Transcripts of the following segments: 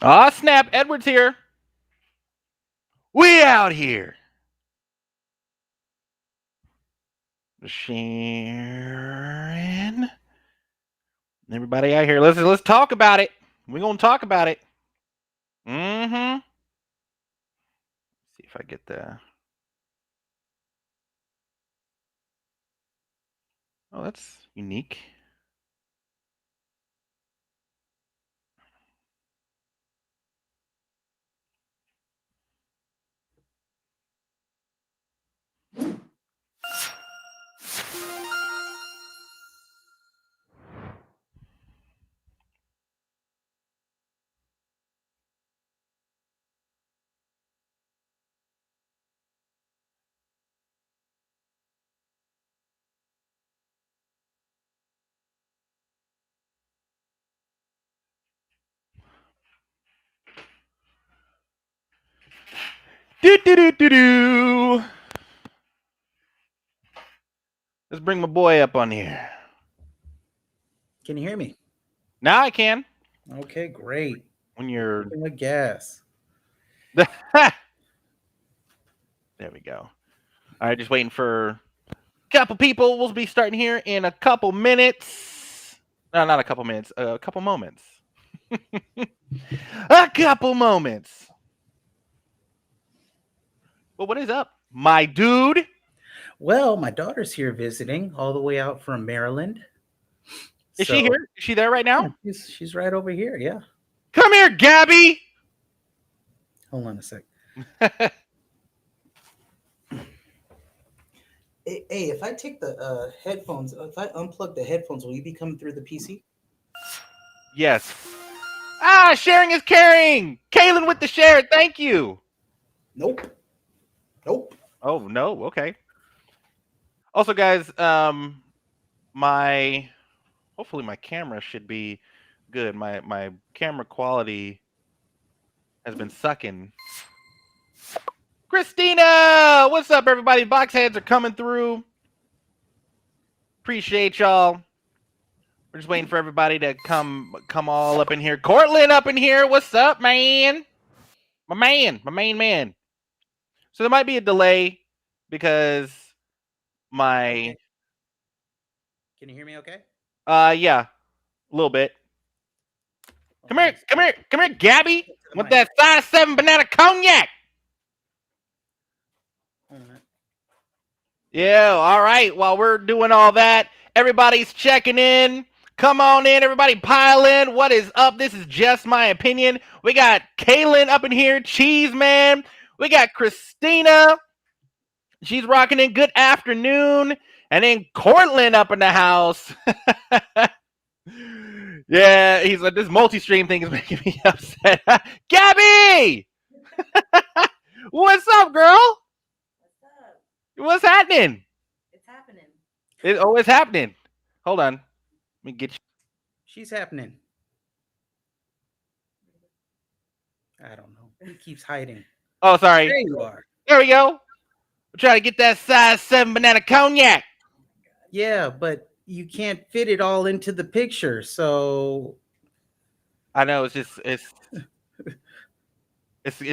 Ah, snap. Edward's here. We out here. Sharon. Everybody out here. Let's talk about it. We're gonna talk about it. Mm-hmm. See if I get the. Oh, that's unique. Do do do do do. Let's bring my boy up on here. Can you hear me? Now I can. Okay, great. When you're. A gas. There we go. All right, just waiting for a couple people. We'll be starting here in a couple minutes. No, not a couple minutes. A couple moments. A couple moments. Well, what is up, my dude? Well, my daughter's here visiting all the way out from Maryland. Is she here? Is she there right now? Yeah, she's right over here. Yeah. Come here, Gabby. Hold on a sec. Hey, if I take the headphones, if I unplug the headphones, will you be coming through the PC? Yes. Ah, sharing is caring. Kaylin with the share. Thank you. Nope. Oh no. Okay. Also, guys, hopefully my camera should be good. My camera quality has been sucking. Christina, what's up, everybody? Box heads are coming through. Appreciate y'all. We're just waiting for everybody to come all up in here. Cortland up in here. What's up, man? My main man. So there might be a delay because my. Can you hear me okay? Yeah, a little bit. Come here, Gabby. With that size 7 banana cognac. Yeah, all right. While we're doing all that, everybody's checking in. Come on in, everybody, pile in. What is up? This is just my opinion. We got Kaylin up in here, Cheese Man. We got Christina. She's rocking in. Good afternoon. And then Cortland up in the house. Yeah, he's like, this multi-stream thing is making me upset. Gabby! What's up, girl? What's happening? It's happening. It's happening. Hold on. Let me get you. She's happening. I don't know. He keeps hiding. Oh, sorry. There you are. There we go. We're trying to get that size 7 banana cognac. Yeah, but you can't fit it all into the picture, so I know it's just it's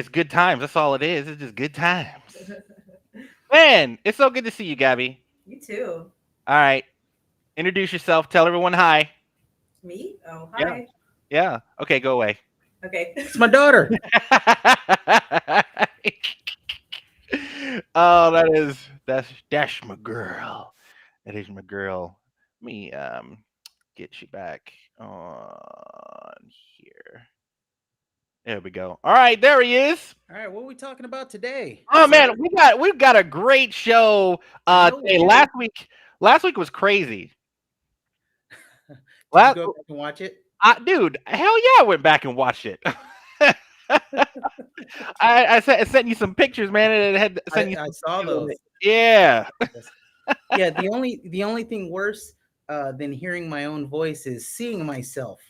good times. That's all it is. It's just good times. Man, it's so good to see you, Gabby. You too. All right. Introduce yourself. Tell everyone hi. Me? Oh, hi. Yeah. Okay, go away. Okay. It's my daughter. Oh, that's my girl. That is my girl. Let me get you back on here. There we go. All right, there he is. All right, what are we talking about today? Oh man, we've got a great show. Today. Last week was crazy. Did you go back and watch it? Dude, hell yeah, I went back and watched it. I sent you some pictures, man, and it had sent you. I saw those. Yeah. Yeah. The only thing worse than hearing my own voice is seeing myself.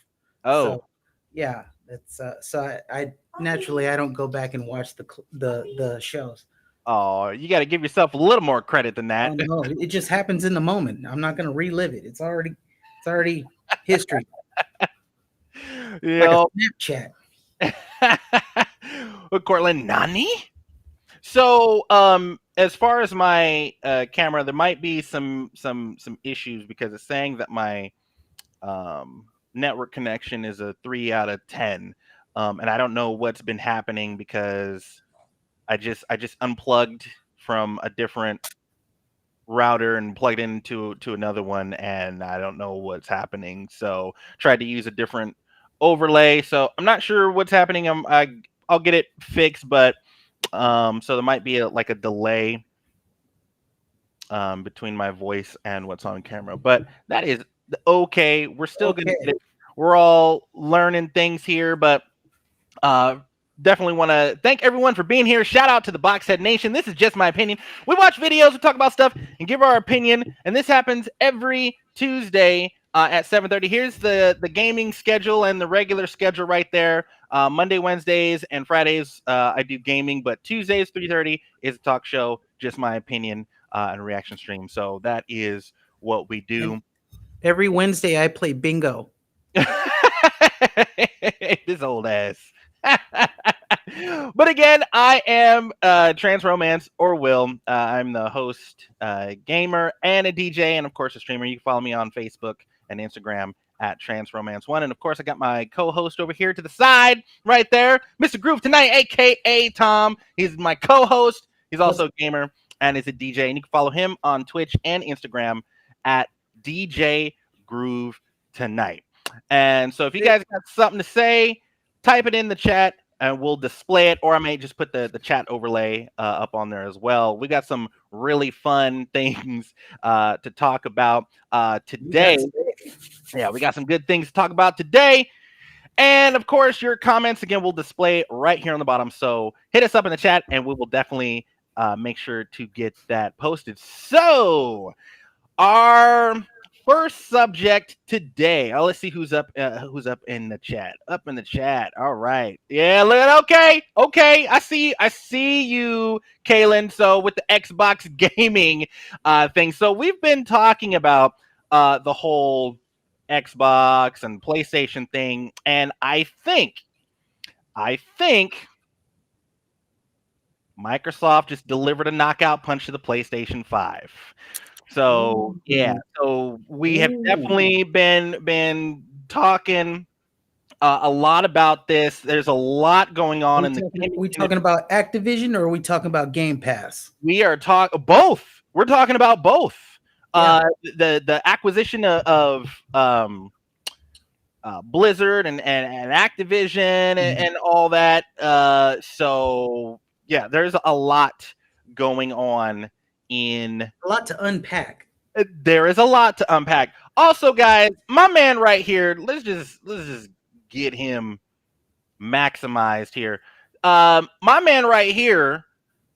Oh. So, yeah, that's so I naturally I don't go back and watch the shows. Oh, you got to give yourself a little more credit than that. No, it just happens in the moment. I'm not going to relive it. It's already history. Yeah, like a Snapchat. With Cortland, Nani? So, as far as my camera, there might be some issues because it's saying that my network connection is a 3 out of 10, and I don't know what's been happening because I just unplugged from a different router and plugged into to another one, and I don't know what's happening. So tried to use a different overlay. So I'm not sure what's happening. I'll get it fixed, but so there might be like a delay between my voice and what's on camera, but that is okay. We're still gonna get it. We're all learning things here, but uh, definitely want to thank everyone for being here. Shout out to the Boxhead Nation. This is just my opinion. We watch videos, we talk about stuff, and give our opinion. And this happens every Tuesday at 7:30. Here's the gaming schedule and the regular schedule right there. Monday, Wednesdays, and Fridays I do gaming, but Tuesdays 3:30 is a talk show. Just my opinion and reaction stream. So that is what we do. Every Wednesday I play bingo. This old ass. But again, I am Trans Romance or Will. I'm the host, gamer, and a DJ, and of course a streamer. You can follow me on Facebook and Instagram at Trans Romance One, and of course I got my co-host over here to the side, right there, Mr. Groove Tonight, aka Tom. He's my co-host. He's also a gamer and is a DJ, and you can follow him on Twitch and Instagram at DJ Groove Tonight. And so if you guys got something to say, type it in the chat and we'll display it, or I may just put the chat overlay up on there as well. We got some really fun things to talk about today. Yeah, we got some good things to talk about today. And of course, your comments again will display right here on the bottom. So hit us up in the chat and we will definitely make sure to get that posted. So our first subject today. Oh, let's see who's up in the chat. Up in the chat. All right. Yeah, okay. I see you, Kaylin. So with the Xbox gaming thing. So we've been talking about the whole Xbox and PlayStation thing, and I think Microsoft just delivered a knockout punch to the PlayStation 5. So yeah, so we have definitely been talking a lot about this. There's a lot going on in the gaming. We talking about Activision or are we talking about Game Pass? We are talking both. We're talking about both. Yeah. The acquisition of Blizzard and Activision and all that. So yeah, there's a lot going on. A lot to unpack. There is a lot to unpack. Also, guys, my man right here, let's just get him maximized here. My man right here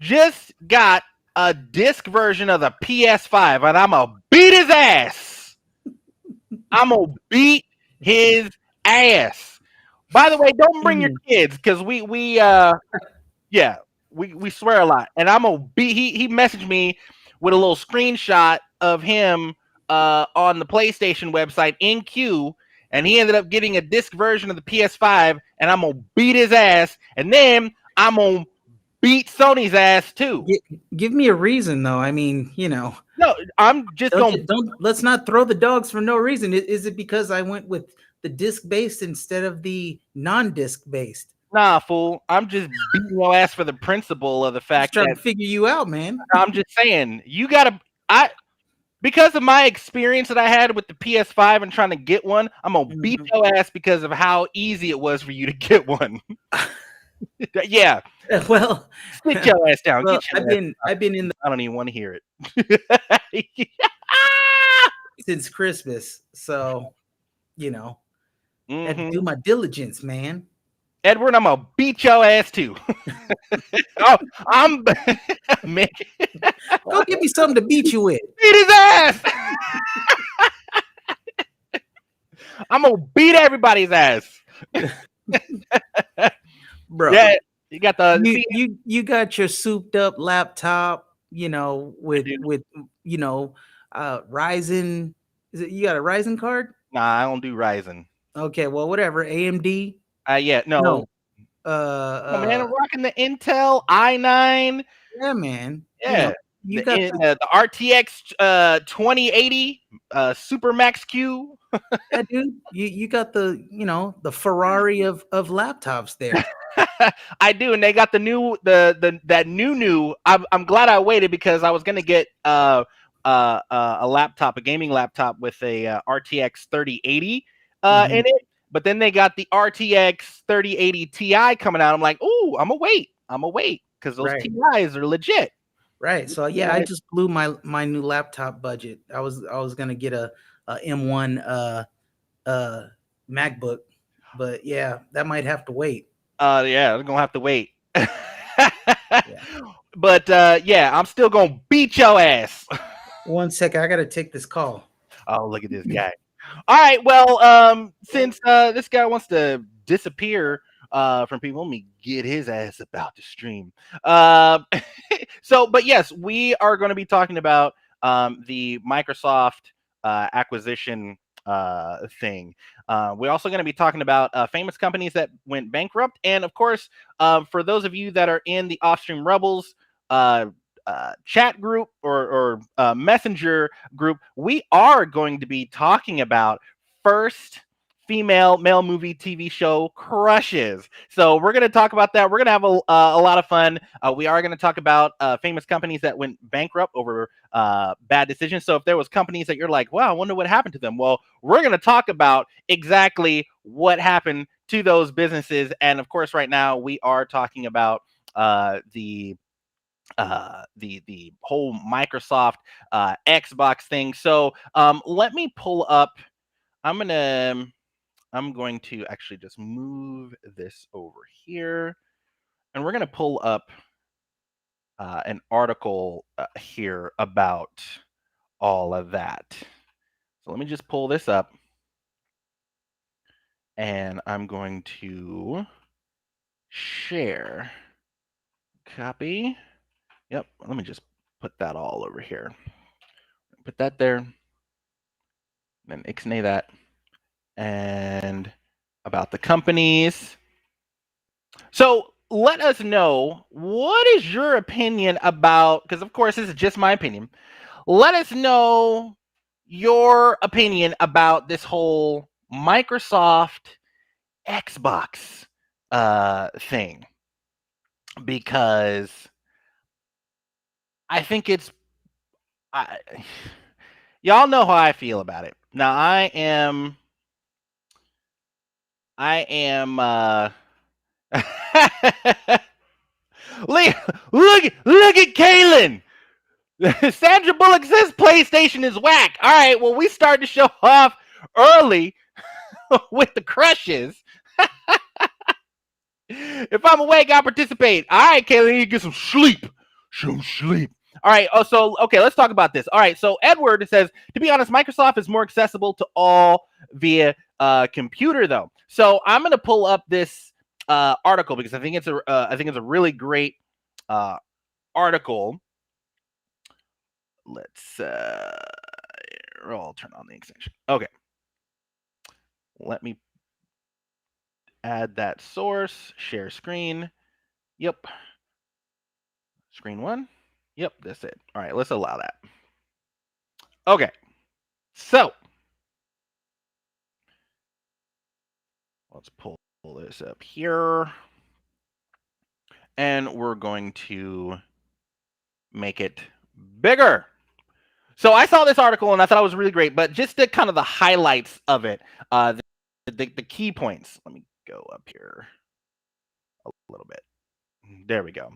just got a disc version of the PS5, and I'm gonna beat his ass. I'm gonna beat his ass. By the way, don't bring your kids because we swear a lot, and I'm gonna be. He messaged me with a little screenshot of him on the PlayStation website in queue, and he ended up getting a disc version of the PS5, and I'm gonna beat his ass, and then I'm gonna beat Sony's ass too. Give me a reason, though. I mean, No, I'm just let's not throw the dogs for no reason. Is it because I went with the disc based instead of the non-disc based? Nah, fool. I'm just beating your ass for the principle of the fact that to figure you out, man. I'm just saying you gotta. Because of my experience that I had with the PS5 and trying to get one, I'm gonna beat your ass because of how easy it was for you to get one. Yeah. Well, sit your ass down. Well, I've been in. I don't even want to hear it since Christmas, so I had to do my diligence, man. Edward, I'm gonna beat your ass too. I'm man. Go give me something to beat you with. Beat his ass. I'm gonna beat everybody's ass. Bro. Yeah, you got you got your souped up laptop, with Ryzen. You got a Ryzen card? Nah, I don't do Ryzen. Okay, well, whatever. AMD. No. Oh man, I'm rocking the Intel i9. Yeah, man. Yeah, You got the RTX 2080 Super Max Q. yeah, dude. You got the Ferrari of laptops there. I do, and they got the new that new. I'm glad I waited because I was gonna get a laptop, a gaming laptop with a RTX 3080 in it, but then they got the RTX 3080 Ti coming out. I'm like, ooh, I'm gonna wait because those Right. Ti's are legit. Right. So yeah, I just blew my new laptop budget. I was gonna get a M1 MacBook, but yeah, that might have to wait. Yeah, I'm gonna have to wait. Yeah. But yeah, I'm still gonna beat your ass. One second, I gotta take this call. Oh, look at this guy. All right, well, since this guy wants to disappear from people, let me get his ass about the stream. But yes, we are going to be talking about the Microsoft acquisition thing. We're also going to be talking about famous companies that went bankrupt, and of course, for those of you that are in the Offstream Rebels chat group or messenger group, we are going to be talking about first female male movie TV show crushes. So we're going to talk about that. We're going to have a lot of fun. We are going to talk about famous companies that went bankrupt over bad decisions. So if there was companies that you're like, wow, I wonder what happened to them. Well, we're going to talk about exactly what happened to those businesses. And of course, right now we are talking about the whole Microsoft Xbox thing. So let me pull up. I'm going to actually just move this over here, and we're gonna pull up an article here about all of that. So let me just pull this up, and I'm going to share. Copy. Yep. Let me just put that all over here. Put that there. Then ixnay that. And about the companies. So let us know, what is your opinion about, because of course this is just my opinion. Let us know your opinion about this whole Microsoft Xbox thing, because I think y'all know how I feel about it. Now I am look at Kaylin. Sandra Bullock says PlayStation is whack. All right, well, we start to show off early with the crushes. If I'm awake, I'll participate. All right, Kaylin, you get some sleep. Some sleep. All right. Oh, so okay, let's talk about this. All right. So Edward says, to be honest, Microsoft is more accessible to all via computer, though. So I'm gonna pull up this article because I think it's a really great article. Let's I'll turn on the extension. Okay. Let me add that source. Share screen. Yep. Screen one. Yep, that's it. All right, let's allow that. Okay. So let's pull this up here. And we're going to make it bigger. So I saw this article and I thought it was really great, but just the kind of the highlights of it, the key points. Let me go up here a little bit. There we go.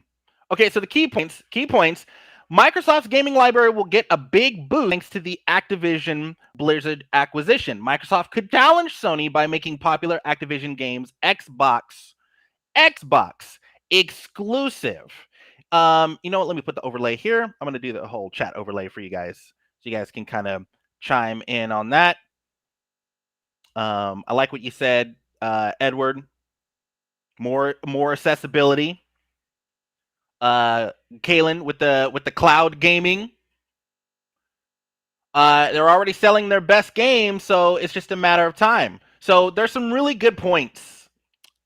Okay, so the key points. Microsoft's gaming library will get a big boost thanks to the Activision Blizzard acquisition. Microsoft could challenge Sony by making popular Activision games Xbox exclusive. You know what? Let me put the overlay here. I'm going to do the whole chat overlay for you guys, so you guys can kind of chime in on that. I like what you said, Edward. More accessibility. Kaylin with the cloud gaming. They're already selling their best game, so it's just a matter of time. So there's some really good points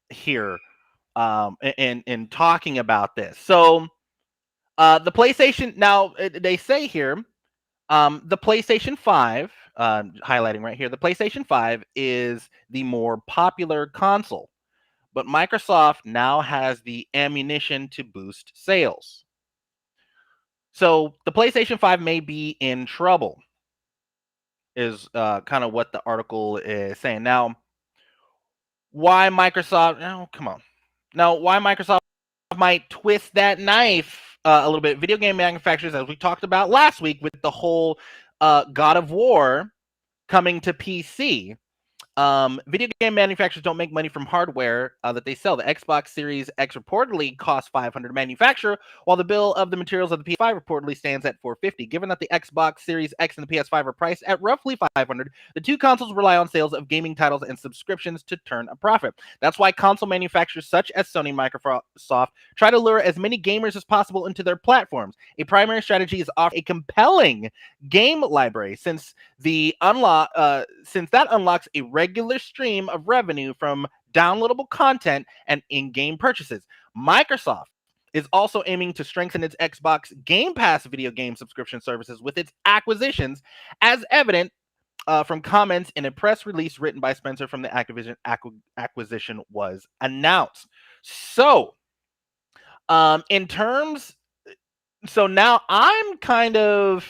here in talking about this. So the PlayStation, now they say here, the PlayStation 5, highlighting right here, the PlayStation 5 is the more popular console, but Microsoft now has the ammunition to boost sales. So the PlayStation 5 may be in trouble, is kind of what the article is saying. Now, why Microsoft? Oh, come on. Now, why Microsoft might twist that knife a little bit? Video game manufacturers, as we talked about last week with the whole God of War coming to PC. Video game manufacturers don't make money from hardware that they sell. The Xbox Series X reportedly costs $500 to manufacture, while the bill of the materials of the PS5 reportedly stands at $450. Given that the Xbox Series X and the PS5 are priced at roughly $500, the two consoles rely on sales of gaming titles and subscriptions to turn a profit. That's why console manufacturers such as Sony and Microsoft try to lure as many gamers as possible into their platforms. A primary strategy is to offer a compelling game library, since that unlocks a regular stream of revenue from downloadable content and in-game purchases. Microsoft is also aiming to strengthen its Xbox Game Pass video game subscription services with its acquisitions, as evident from comments in a press release written by Spencer from the Activision acquisition was announced. So, now I'm kind of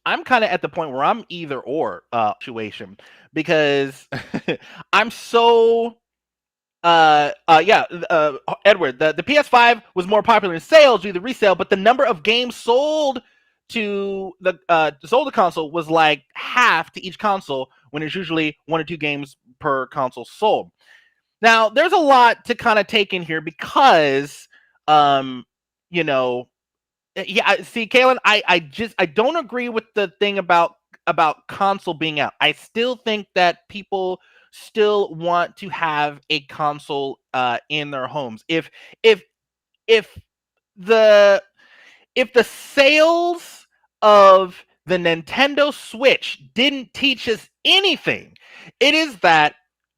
at the point where I'm either or situation, because I'm so Edward, the PS5 was more popular in sales due to the resale, but the number of games sold to the console was like half to each console, when it's usually 1 or 2 games per console sold. Now, there's a lot to kind of take in here, because see, Kaylin, I don't agree with the thing about console being out. I still think that people still want to have a console in their homes. If the sales of the Nintendo Switch didn't teach us anything, it is that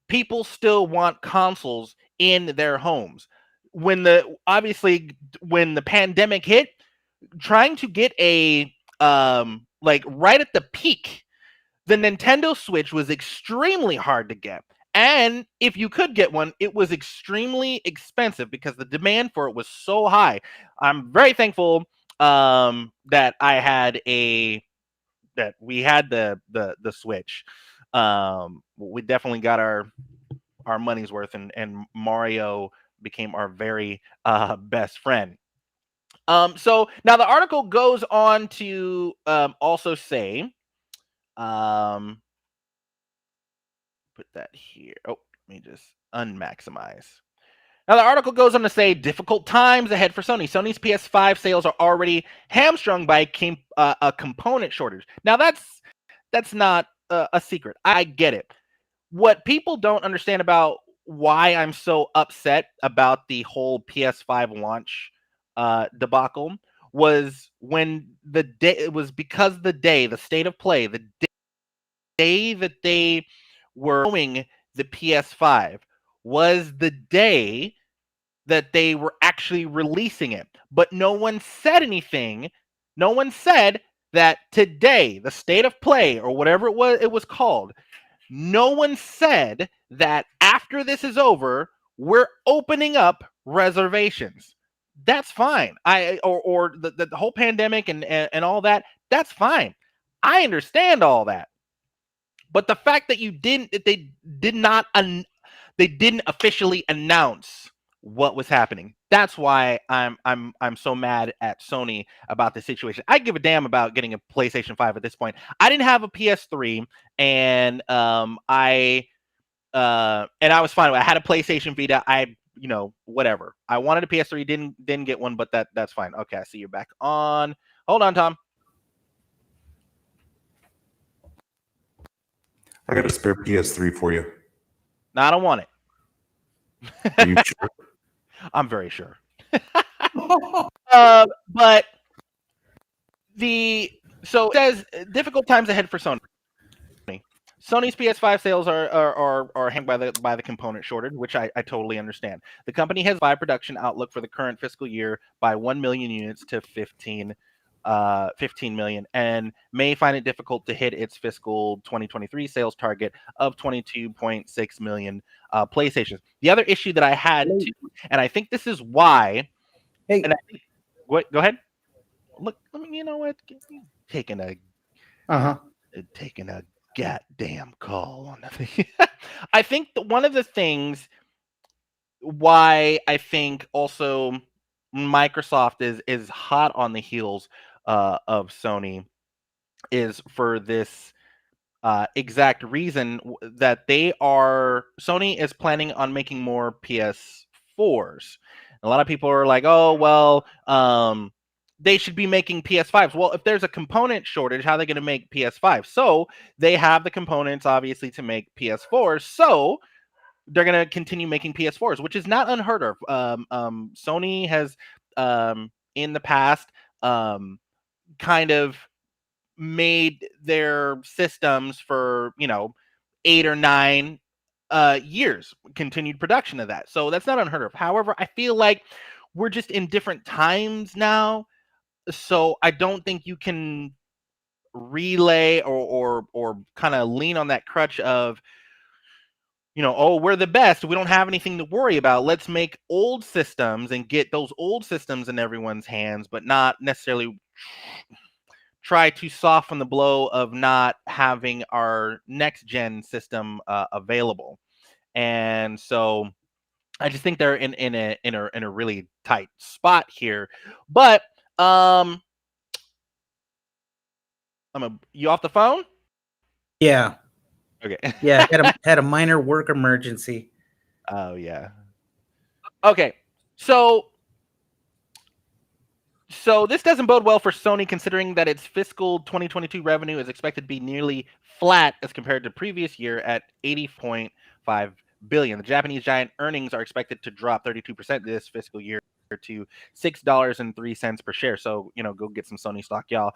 people still want consoles in their homes. When the pandemic hit, trying to get a right at the peak, the Nintendo Switch was extremely hard to get. And if you could get one, it was extremely expensive because the demand for it was so high. I'm very thankful that we had the Switch. We definitely got our money's worth, and Mario became our very best friend. So now the article goes on to also say, put that here. Oh, let me just unmaximize. Now the article goes on to say difficult times ahead for Sony. Sony's PS5 sales are already hamstrung by a component shortage. Now that's not a secret. I get it. What people don't understand about why I'm so upset about the whole PS5 launch debacle was because the state of play, the day that they were showing the PS5 was the day that they were actually releasing it. But no one said anything. No one said that today, the state of play, or whatever it was called, no one said that after this is over, we're opening up reservations. That's fine. Or the whole pandemic and all that, that's fine. I understand all that. But the fact that they didn't officially announce what was happening. That's why I'm so mad at Sony about this situation. I give a damn about getting a PlayStation 5 at this point. I didn't have a PS3, and I was fine with it. I had a PlayStation Vita. Whatever. I wanted a PS3, didn't get one, but that's fine. Okay, I see you're back on. Hold on, Tom. I got a spare PS3 for you. No, I don't want it. Are you sure? I'm very sure. But so it says difficult times ahead for Sony. Sony's PS5 sales are hanged by the component shortage, which I totally understand. The company has 5 production outlook for the current fiscal year by 1 million units to 15 million, and may find it difficult to hit its fiscal 2023 sales target of 22.6 million PlayStations. The other issue that I had too, and I think this is why. Hey, And I think, go ahead. Look, you know what? Taking a goddamn call on the thing. I think one of the things why I think also Microsoft is hot on the heels of Sony is for this exact reason that Sony is planning on making more PS4s. A lot of people are like, oh well, they should be making PS5s. Well, if there's a component shortage, how are they going to make PS5s? So they have the components, obviously, to make PS4s. So they're going to continue making PS4s, which is not unheard of. Sony has, in the past, kind of made their systems for 8 or 9 years, continued production of that. So that's not unheard of. However, I feel like we're just in different times now. So I don't think you can relay or kind of lean on that crutch of, oh, we're the best. We don't have anything to worry about. Let's make old systems and get those old systems in everyone's hands, but not necessarily try to soften the blow of not having our next gen system available. And so I just think they're in a really tight spot here. But you off the phone? Yeah. Okay. Yeah, had a minor work emergency. Oh yeah. Okay. So this doesn't bode well for Sony, considering that its fiscal 2022 revenue is expected to be nearly flat as compared to previous year at 80.5 billion. The Japanese giant earnings are expected to drop 32% this fiscal year to $6.03 per share. So, go get some Sony stock, y'all.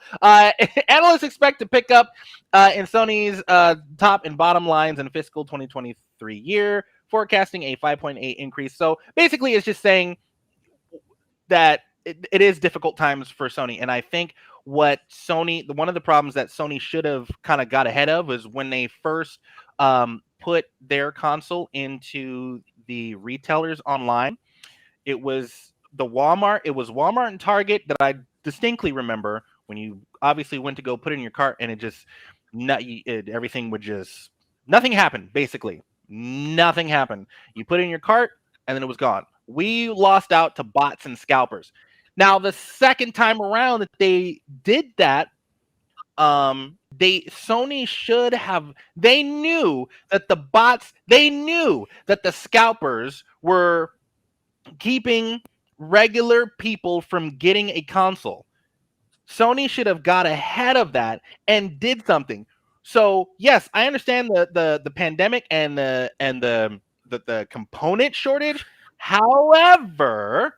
Analysts expect to pick up in Sony's top and bottom lines in fiscal 2023 year, forecasting a 5.8 increase. So basically it's just saying that it is difficult times for Sony. And I think one of the problems that Sony should have kind of got ahead of was when they first put their console into the retailers online. It was Walmart and Target that I distinctly remember when you obviously went to go put it in your cart, and everything would just, nothing happened, basically. Nothing happened. You put it in your cart, and then it was gone. We lost out to bots and scalpers. Now, the second time around that they did that, Sony should have, they knew that the scalpers were keeping regular people from getting a console. Sony should have got ahead of that and did something. So yes, I understand the pandemic and the component shortage. However,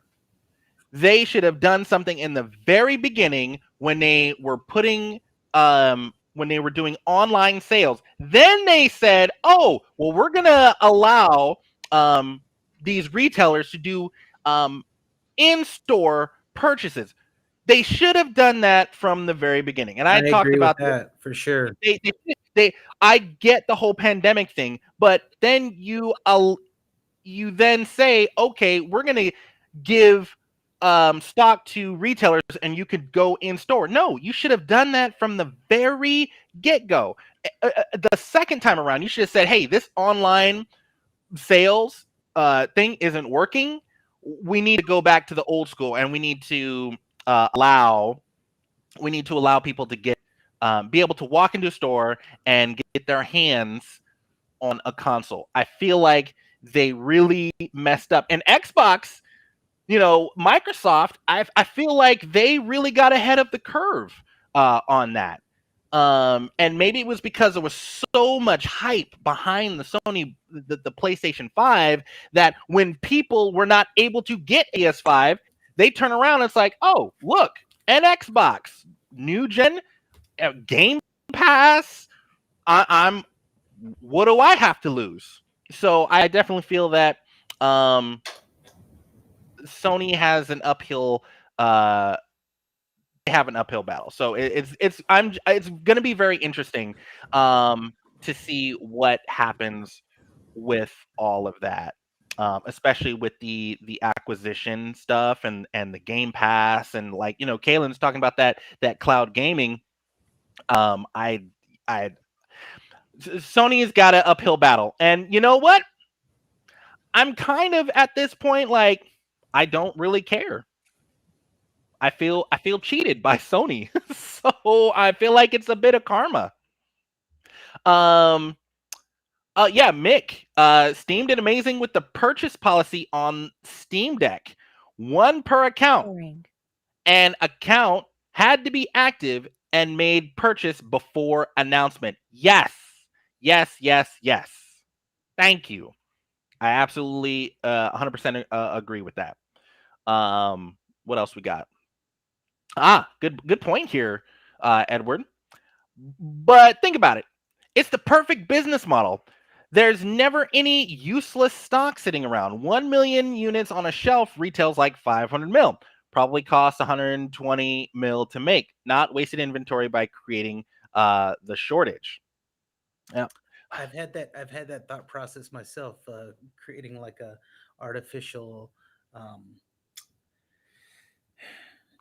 they should have done something in the very beginning when they were doing online sales. Then they said, "Oh, well, we're gonna allow these retailers to do in-store purchases." They should have done that from the very beginning. And I talked agree about with that for sure. I get the whole pandemic thing, but then you then say, okay, we're going to give stock to retailers and you could go in store. No, you should have done that from the very get-go. The second time around, you should have said, hey, this online sales thing isn't working. We need to go back to the old school, and we need to allow people to be able to walk into a store and get their hands on a console. I feel like they really messed up. And Xbox, Microsoft, I feel like they really got ahead of the curve on that. And maybe it was because there was so much hype behind the Sony, the PlayStation 5, that when people were not able to get PS5, they turn around and it's like, oh, look, an Xbox, new gen, Game Pass. I'm what do I have to lose? So I definitely feel that Sony has an uphill they have an uphill battle. So it's going to be very interesting to see what happens with all of that. Especially with the acquisition stuff and the Game Pass and like Kaylin's talking about that cloud gaming. I Sony's got an uphill battle, and you know what? I'm kind of at this point like I don't really care. I feel cheated by Sony, so I feel like it's a bit of karma. Um, yeah, Mick. Steam did amazing with the purchase policy on Steam Deck, one per account. Boring. An account had to be active and made purchase before announcement. Yes, yes, yes, yes. Thank you. I absolutely 100% agree with that. What else we got? Good point here, Edward. But think about it. It's the perfect business model. There's never any useless stock sitting around. 1 million units on a shelf retails like 500 mil. Probably costs 120 mil to make. Not wasted inventory by creating the shortage. Yeah. I've had that thought process myself, creating like a artificial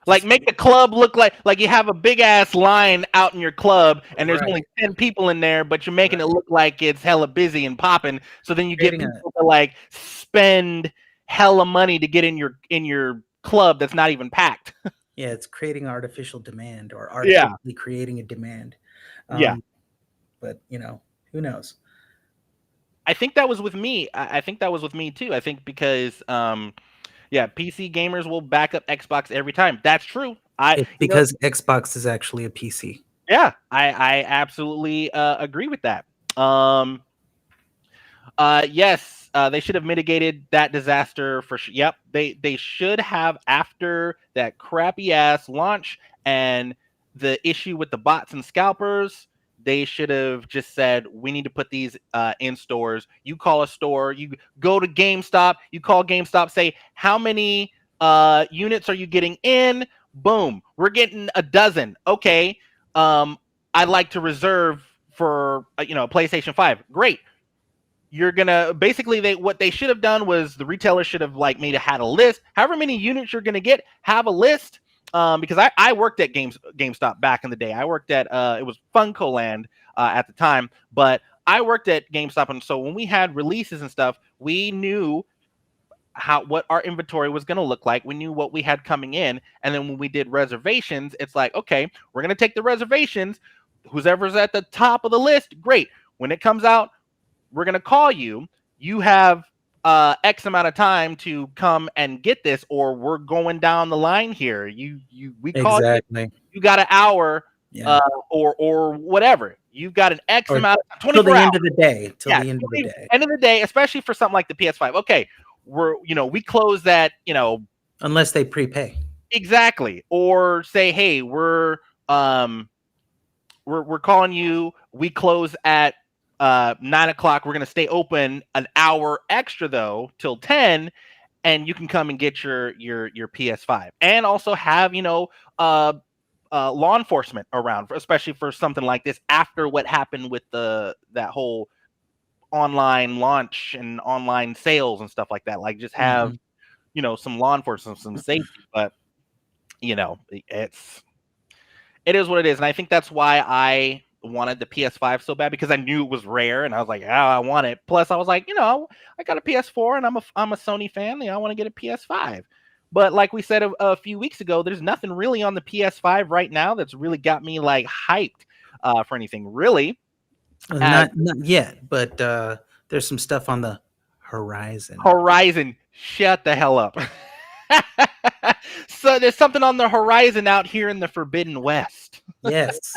Like make the club look like you have a big ass line out in your club and there's only 10 people in there, but you're making it look like it's hella busy and popping. So then you get people to like spend hella money to get in your club that's not even packed. Yeah, it's creating artificial demand or artificially creating a demand. But who knows? I think that was with me. I think that was with me too. I think because PC gamers will back up Xbox every time. That's true. Because Xbox is actually a PC. Yeah, I absolutely agree with that. Yes, they should have mitigated that disaster for sure. Yep, they should have after that crappy ass launch and the issue with the bots and scalpers. They should have just said, we need to put these in stores. You call a store, you go to GameStop, you call GameStop, say, how many units are you getting in? Boom, we're getting a dozen. Okay, I'd like to reserve for PlayStation 5. Great. You're gonna basically what they should have done was the retailer should have like had a list. However many units you're gonna get, have a list. Because I worked at GameStop back in the day. I worked at it was FuncoLand at the time, but I worked at GameStop, and so when we had releases and stuff, we knew what our inventory was going to look like. We knew what we had coming in, and then when we did reservations, it's like, okay, we're going to take the reservations. Whoever's at the top of the list, great. When it comes out, we're going to call you. You have X amount of time to come and get this, or we're going down the line here. We call you got an hour, or whatever. You've got an X amount of 24 till the hours. End of the day. Till the end of the day. End of the day, especially for something like the PS5. Okay, we close that, unless they prepay. Exactly. Or say, hey, we're calling you, we close at 9 o'clock. We're gonna stay open an hour extra though till 10, and you can come and get your PS5, and also have law enforcement around, especially for something like this after what happened with that whole online launch and online sales and stuff like that. Like just have some law enforcement, some safety, but it is what it is, and I think that's why I wanted the PS5 so bad, because I knew it was rare, and I was like, oh, I want it. Plus, I was like, I got a PS4, and I'm a Sony fan. I want to get a PS5. But like we said a few weeks ago, there's nothing really on the PS5 right now that's really got me like hyped for anything, really. Not yet, but there's some stuff on the horizon. Shut the hell up. So there's something on the horizon out here in the Forbidden West. Yes.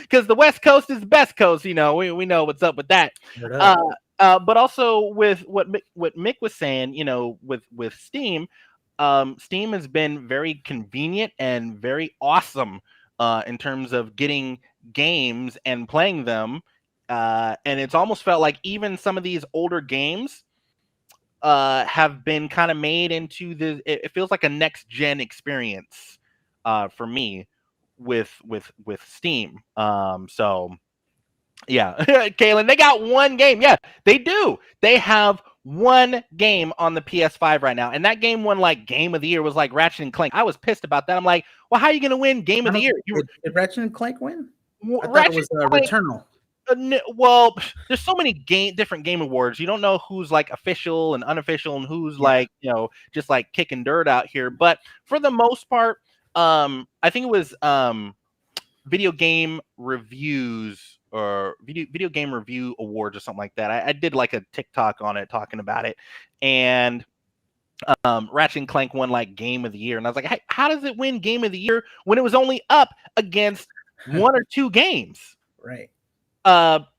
Because the West Coast is the best coast, we know what's up with that. But also with what Mick was saying, with Steam, Steam has been very convenient and very awesome in terms of getting games and playing them And it's almost felt like even some of these older games have been kind of made into it feels like a next gen experience for me with Steam. So yeah, Kaylin, they got one game. Yeah, they do. They have one game on the PS5 right now, and that game won like Game of the Year. Was like Ratchet and Clank. I was pissed about that. I'm like, well, how are you gonna win Game of the Year? Did Ratchet and Clank win? I thought Ratchet it was and Clank, Returnal. Well, there's so many different game awards. You don't know who's like official and unofficial, and who's like just like kicking dirt out here. But for the most part, I think it was video game reviews or video game review awards or something like that. I did like a TikTok on it talking about it, and Ratchet and Clank won like Game of the Year, and I was like, hey, how does it win Game of the Year when it was only up against one or two games? Right.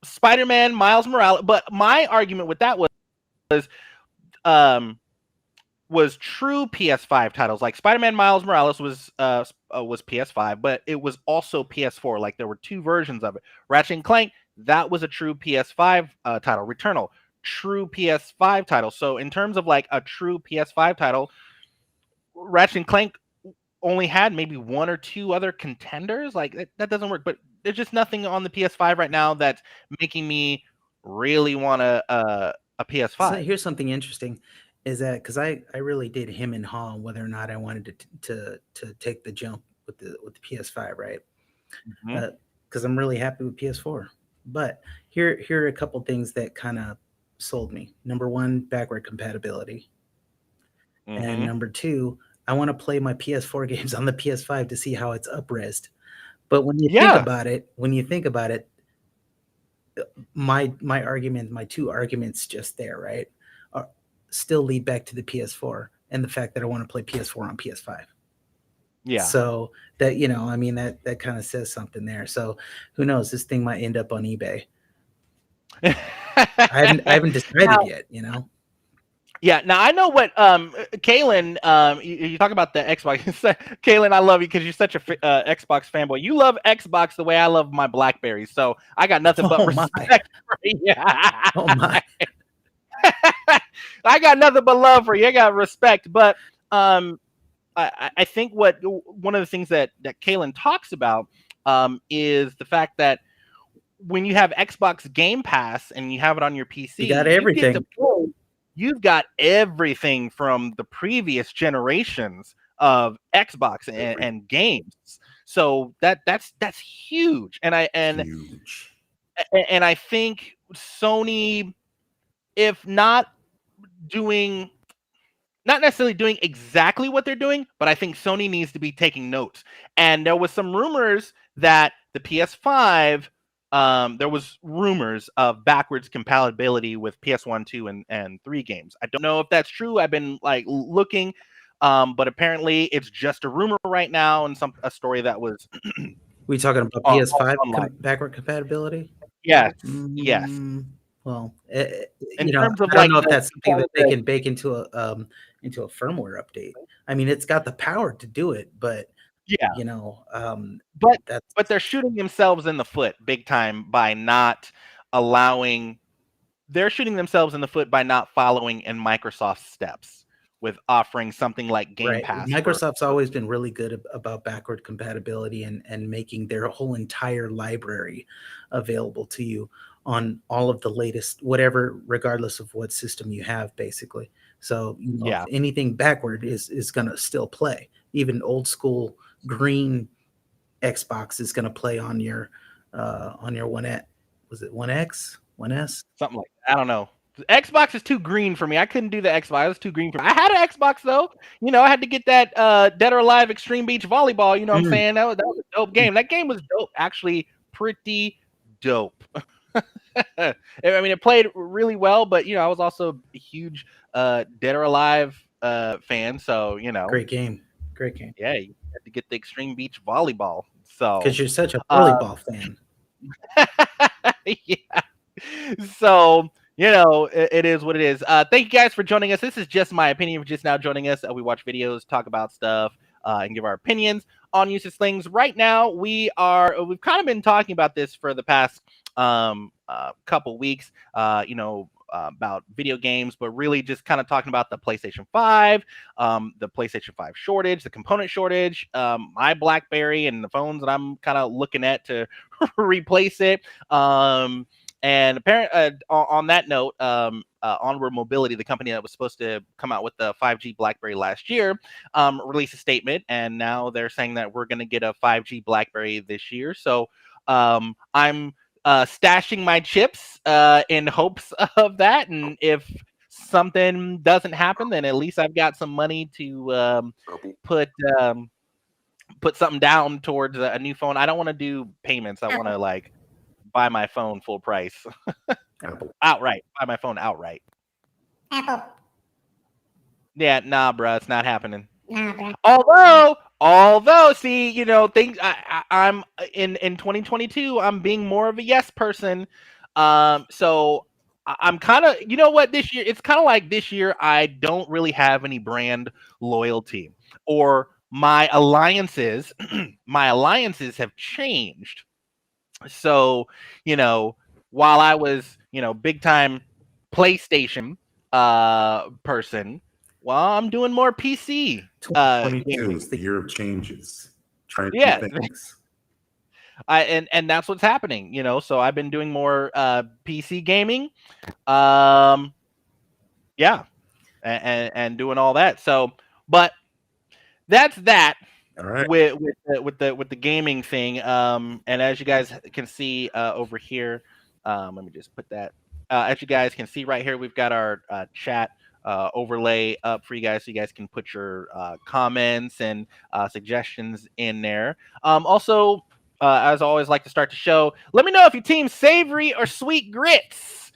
Spider-Man, Miles Morales. But my argument with that was true PS5 titles. Like Spider-Man, Miles Morales was PS5, but it was also PS4. Like there were two versions of it. Ratchet and Clank, that was a true PS5 title. Returnal, true PS5 title. So in terms of like a true PS5 title, Ratchet and Clank only had maybe one or two other contenders. Like that doesn't work. But there's just nothing on the PS5 right now that's making me really want a PS5. So here's something interesting, is that because I really did him and haw on whether or not I wanted to take the jump with the PS5, right? Because I'm really happy with PS4. But here are a couple things that kind of sold me. Number one, backward compatibility, and number two, I want to play my PS4 games on the PS5 to see how it's up-resed. But when you think about it, my two arguments just there, right, still lead back to the PS4 and the fact that I want to play PS4 on PS5. Yeah. So that, I mean, that kind of says something there. So who knows? This thing might end up on eBay. I haven't decided yet, Yeah, now I know what Kaylin. You talk about the Xbox. Kaylin, I love you because you're such a Xbox fanboy. You love Xbox the way I love my BlackBerry. So I got nothing but respect for you. Oh my! I got nothing but love for you. I got respect, but I think one of the things that Kaylin talks about is the fact that when you have Xbox Game Pass and you have it on your PC, you got everything. You've got everything from the previous generations of Xbox and games. So that's huge. And I think Sony, if not necessarily doing exactly what they're doing, but I think Sony needs to be taking notes. And there was some rumors that the PS5, there was rumors of backwards compatibility with PS1, 2, and 3 games. I don't know if that's true. I've been like looking, but apparently it's just a rumor right now and a story that was. We talking about PS5 backward compatibility? Yes. Yes. Well, in terms of I don't know if that's something that they can bake into a firmware update. I mean, it's got the power to do it, but but they're shooting themselves in the foot big time by not allowing. They're shooting themselves in the foot by not following in Microsoft's steps with offering something like Game Pass. Microsoft's always been really good about backward compatibility and making their whole entire library available to you on all of the latest, whatever, regardless of what system you have, basically. So anything backward is going to still play. Even old school green Xbox is going to play on your One X. Was it One X? One S? Something like that. I don't know. Xbox is too green for me. I couldn't do the Xbox. It was too green for me. I had an Xbox though. I had to get that Dead or Alive Extreme Beach Volleyball. You know what I'm saying? That was a dope game. That game was dope. Actually, pretty dope. I mean, it played really well, but I was also a huge Dead or Alive fan. So great game. Yeah, you had to get the Extreme Beach Volleyball. So because you're such a volleyball fan. Yeah. So it is what it is. Thank you guys for joining us. This is just my opinion. For just now joining us, we watch videos, talk about stuff, and give our opinions on useless things. Right now, we've kind of been talking about this for the past couple weeks, about video games, but really just kind of talking about the PlayStation 5, the PlayStation 5 shortage, the component shortage, my BlackBerry and the phones that I'm kind of looking at to replace it. And on that note, Onward Mobility, the company that was supposed to come out with the 5G BlackBerry last year, released a statement, and now they're saying that we're going to get a 5G BlackBerry this year. So I'm stashing my chips in hopes of that, and if something doesn't happen, then at least I've got some money to put something down towards a new phone. I don't want to do payments. I want to like buy my phone full price. Outright. Buy my phone outright. Apple. Yeah, nah, bruh, it's not happening. Nah, bro. Although, see, things. I'm in 2022. I'm being more of a yes person. So I'm kind of, this year it's kind of like this year I don't really have any brand loyalty, or my alliances. My alliances have changed. So, while I was, big time PlayStation person, well, I'm doing more PC. 2022 is the year of changes. Trying to Yeah. things. And that's what's happening, So I've been doing more PC gaming, yeah, and doing all that. So, but that's that. All right. With the gaming thing, and as you guys can see over here, let me just put that. As you guys can see right here, we've got our chat overlay up for you guys, so you guys can put your comments and suggestions in there. Also, as I always like to start the show, let me know if your team savory or sweet grits.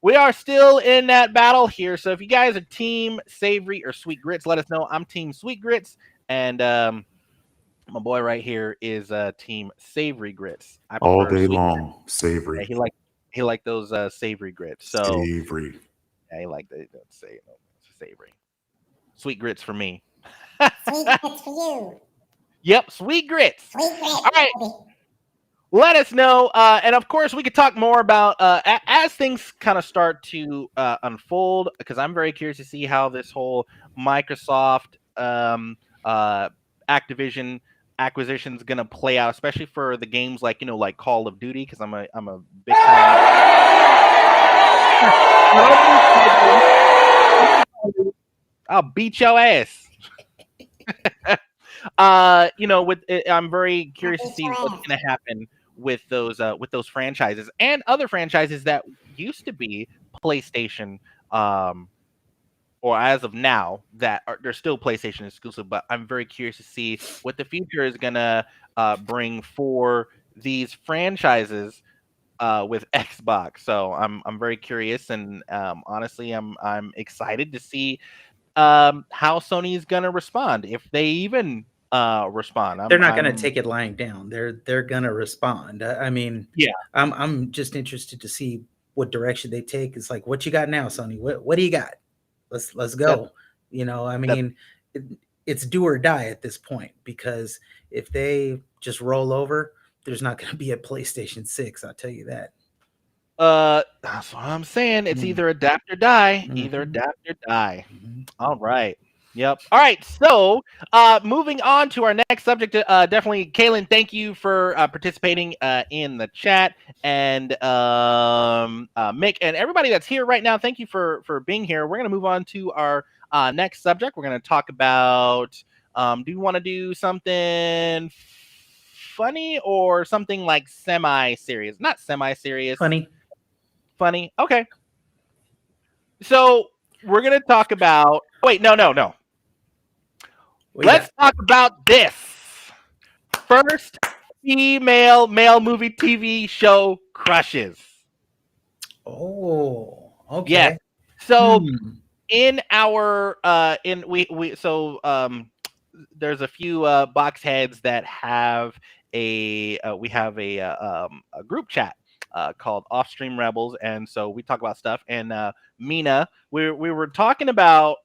We are still in that battle here, so if you guys are team savory or sweet grits, let us know. I'm team sweet grits, and my boy right here is team savory grits. I All prefer day sweet long, grits. savory. Yeah, he like those savory grits. So Savory. yeah, he like the savory. Sweet grits for me. Sweet grits for you. Yep, sweet grits. Sweet grits. All right. Baby. Let us know, and of course, we could talk more about as things kind of start to unfold, because I'm very curious to see how this whole Microsoft Activision acquisition is gonna play out, especially for the games like like Call of Duty, because I'm a big fan. I'll beat your ass. I'm very curious to see what's gonna happen with those franchises and other franchises that used to be PlayStation, or as of now they're still PlayStation exclusive. But I'm very curious to see what the future is gonna bring for these franchises with Xbox. So I'm very curious, and honestly, I'm excited to see how Sony's gonna respond, if they even respond. They're not going to take it lying down. They're going to respond. I mean, Yeah. I'm just interested to see what direction they take. It's like, what you got now, Sony? What do you got? Let's go. I mean, it's do or die at this point, because if they just roll over, there's not going to be a PlayStation 6. I'll tell you that. That's what I'm saying. It's either adapt or die. Mhm. Either adapt or die. Mhm. All right. Yep. All right. So, moving on to our next subject. Definitely, Kaylin, thank you for participating in the chat, and Mick and everybody that's here right now. Thank you for being here. We're gonna move on to our next subject. We're gonna talk about. Do you want to do something funny or something like semi-serious? Not semi-serious. Funny. Okay. So we're gonna talk about. Wait, no. Let's talk about this. First female male movie TV show crushes. Oh, okay. Yeah. So in our there's a few box heads that have a group chat called Off Stream Rebels, and so we talk about stuff. And Mina, we were talking about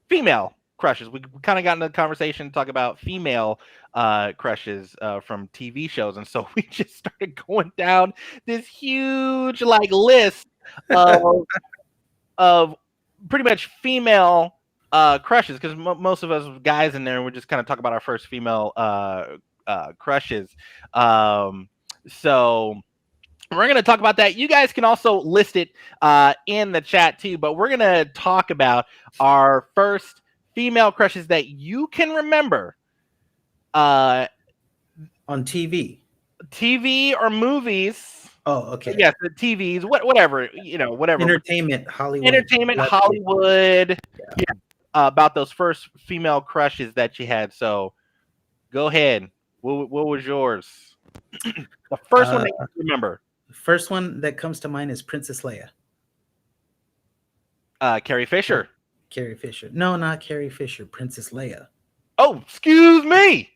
female crushes. We kind of got into the conversation to talk about female crushes from TV shows, and so we just started going down this huge like list of pretty much female crushes, because most of us guys in there, we're just kind of talking about our first female crushes. So we're going to talk about that. You guys can also list it in the chat too, but we're going to talk about our first female crushes that you can remember On TV or movies. Oh, okay. Yes, the TVs, whatever, whatever. Entertainment, Hollywood. Hollywood. Yeah. About those first female crushes that you had. So go ahead. What was yours? The first one that you remember. The first one that comes to mind is Princess Leia. Carrie Fisher. Carrie Fisher. No, not Carrie Fisher. Princess Leia. Oh, excuse me.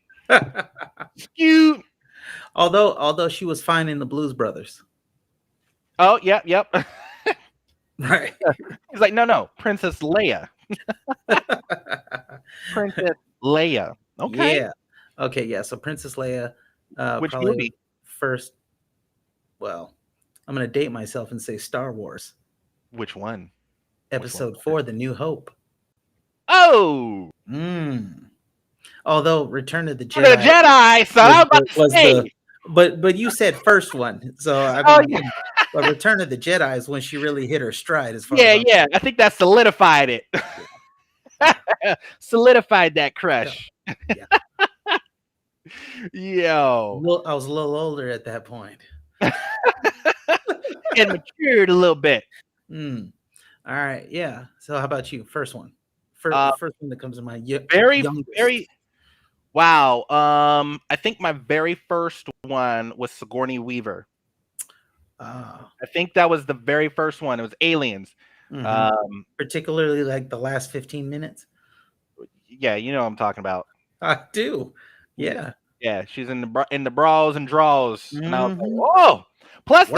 Although she was fine in the Blues Brothers. Oh, yep. Right. He's like, no, Princess Leia. Princess Leia. Okay. Yeah. Okay, yeah. So Princess Leia. Which probably movie? First. Well, I'm going to date myself and say Star Wars. Which one? Episode 4, The New Hope. Oh. Although Return of the Jedi. The Jedi. So I was about to say. But you said first one. So but Return of the Jedi is when she really hit her stride. As far as I think that solidified it. Solidified that crush. Yeah. Yo. Well, I was a little older at that point. And matured a little bit. All right. Yeah. So how about you? First one. First one that comes to mind. Very. Wow. I think my very first one was Sigourney Weaver. I think that was the very first one. It was Aliens. Particularly like the last 15 minutes. Yeah, you know what I'm talking about. I do. Yeah. Yeah, she's in the bras and draws. And I was like, whoa. Plus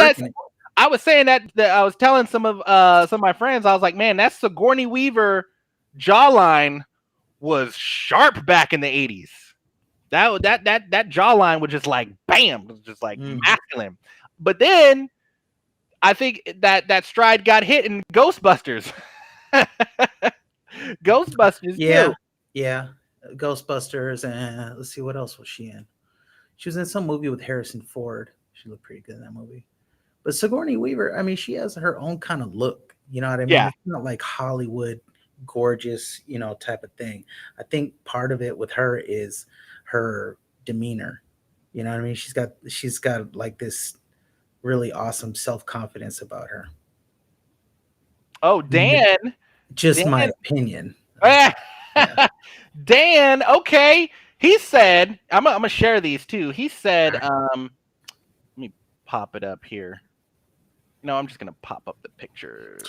I was saying that I was telling some of my friends, I was like, man, that Sigourney Weaver jawline was sharp back in the 80s. That jawline was just like bam, was just like masculine. But then I think that stride got hit in Ghostbusters. Ghostbusters, yeah, too. Yeah. Ghostbusters, and let's see, what else was she in? She was in some movie with Harrison Ford. She looked pretty good in that movie. But Sigourney Weaver, I mean, she has her own kind of look. You know what I mean? Yeah. It's not like Hollywood gorgeous, type of thing. I think part of it with her is her demeanor. You know what I mean? She's got like this really awesome self-confidence about her. Oh, Dan. Just my opinion. Yeah. Dan, okay. He said, I'm gonna share these too. He said, let me pop it up here. No, I'm just gonna pop up the pictures.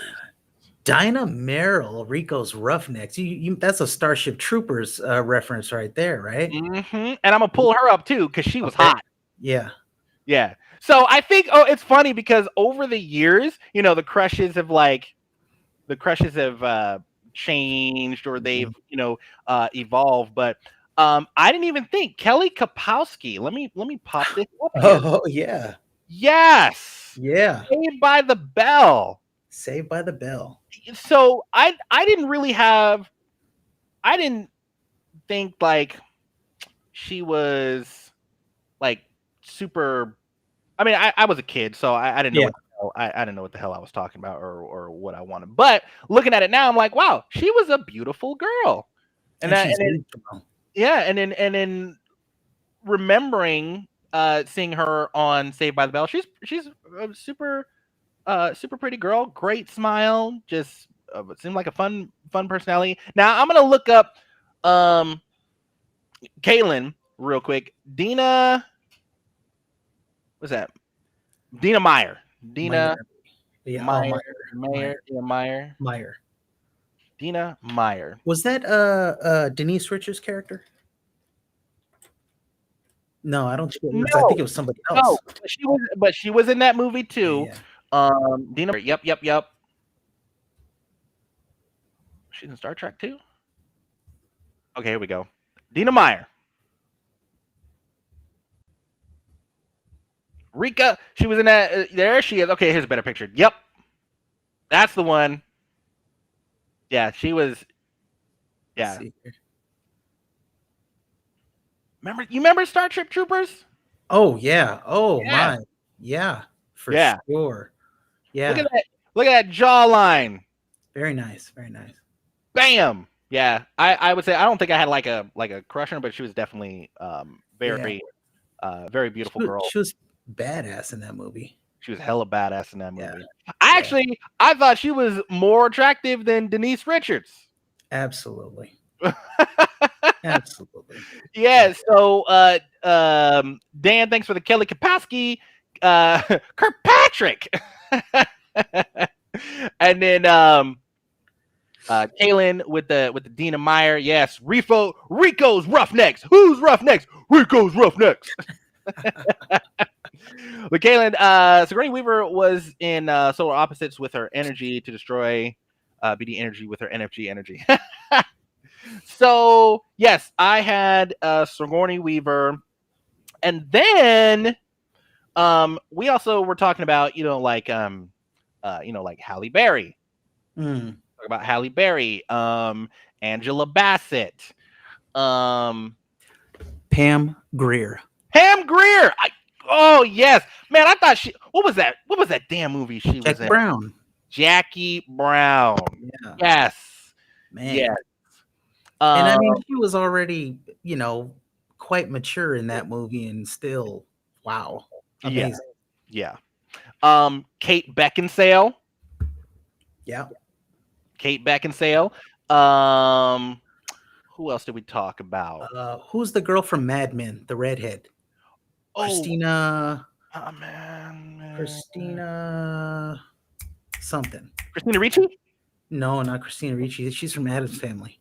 Dinah Merrill, Rico's Roughnecks. That's a Starship Troopers reference right there, right? And I'm gonna pull her up too because she was hot. Yeah. So I think it's funny because over the years, the crushes have changed or they've evolved, but I didn't even think Kelly Kapowski. Let me pop this up here. Oh yeah. Yes. Yeah. Saved by the Bell. Saved by the Bell. So I didn't think like she was like super. I mean, I was a kid, so I didn't know I didn't know what the hell I was talking about or what I wanted. But looking at it now, I'm like, wow, she was a beautiful girl. And then remembering seeing her on Saved by the Bell, she's a super pretty girl, great smile, just seemed like a fun personality. Now I'm gonna look up Kaylin real quick. Dina, what's that? Dina Meyer. Dina Meyer. Dina Meyer. Was that Denise Richards' character? No, I don't think it was. I think it was somebody else. No, but she was in that movie too. Yeah. Dina. Yep. She's in Star Trek too. Okay, here we go. Dina Meyer. Rika, she was in that. There she is. Okay, here's a better picture. Yep, that's the one. Yeah, she was. Let's Yeah. see here. Remember Star Trek Troopers? Oh yeah. Oh Yeah. my. Yeah. For Yeah. sure. Yeah. Look at that. Look at that jawline. Very nice. Very nice. Bam. Yeah. I would say I don't think I had like a crush on her, but she was definitely very very beautiful girl. She was badass in that movie. She was hella badass in that movie. Yeah. I thought she was more attractive than Denise Richards. Absolutely. Absolutely. Yeah. So Dan, thanks for the Kelly Kapowski, Kirkpatrick. And then Kaylin with the Dina Meyer. Yes, Rico's Roughnecks. Who's Roughnecks? Rico's Roughnecks. But Kaylin, Sigourney Weaver was in Solar Opposites with her energy to destroy BD energy with her NFG energy. So yes, I had Sigourney Weaver, and then we also were talking about like Halle Berry. Mm. Talk about Halle Berry, Angela Bassett, Pam Grier. Pam Grier. Oh yes, man. I thought what was that damn movie she was in? Brown. Jackie Brown. Yeah. Yes. Man. Yes. And I mean, she was already, quite mature in that movie, and still, wow, amazing. Yeah. Kate Beckinsale. Yeah. Kate Beckinsale. Who else did we talk about? Who's the girl from Mad Men, the redhead? Christina. Oh man. Christina something. Christina Ricci? No, not Christina Ricci. She's from Addams Family.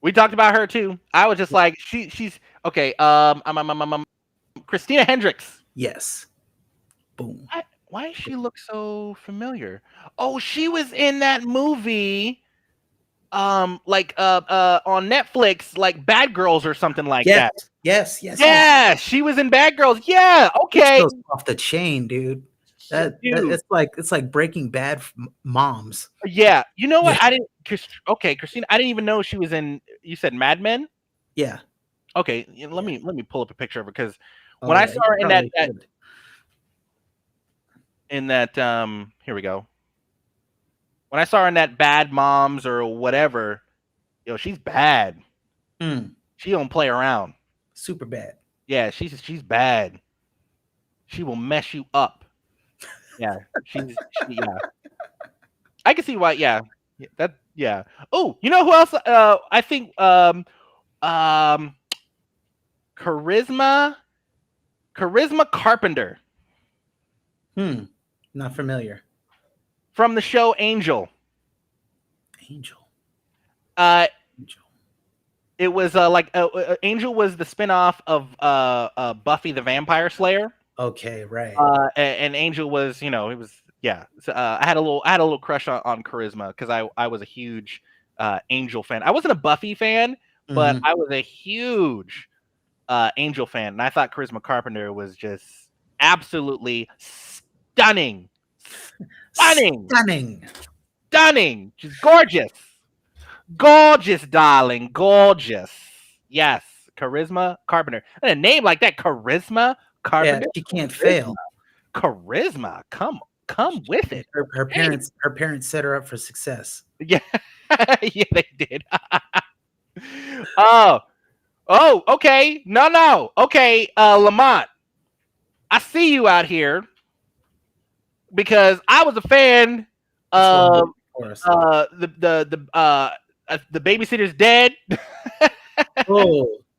We talked about her too. I was just like, she's okay. Christina Hendricks. Yes. Boom. Why does she look so familiar? Oh, she was in that movie, on Netflix, like Bad Girls or something like that. Yes. Yeah, she was in Bad Girls. Yeah, okay. Goes off the chain, dude. It's like Breaking Bad moms. Yeah, you know what? I didn't. Okay, Christina, I didn't even know she was in. You said Mad Men. Yeah. Okay, let me pull up a picture of her because when I saw her in that here we go. When I saw her in that Bad Moms or whatever, she's bad. She don't play around. Super bad. Yeah, she's bad. She will mess you up. Yeah, yeah. I can see why. Yeah, that. Yeah. Oh, you know who else? I think Charisma Carpenter. Not familiar. From the show Angel. Angel. It was Angel was the spinoff of Buffy the Vampire Slayer. Okay, right. And Angel was, it was, yeah. So, I had a little crush on Charisma because I was a huge Angel fan. I wasn't a Buffy fan, but I was a huge Angel fan, and I thought Charisma Carpenter was just absolutely stunning, just gorgeous, darling, gorgeous. Yes, Charisma Carpenter, and a name like that, Charisma Carpenter. Yeah, she can't fail. Charisma, come with it. Her parents set her up for success. Yeah, yeah, they did. Oh, okay. No. Okay, Lamont, I see you out here because I was a fan of the Babysitter's Dead.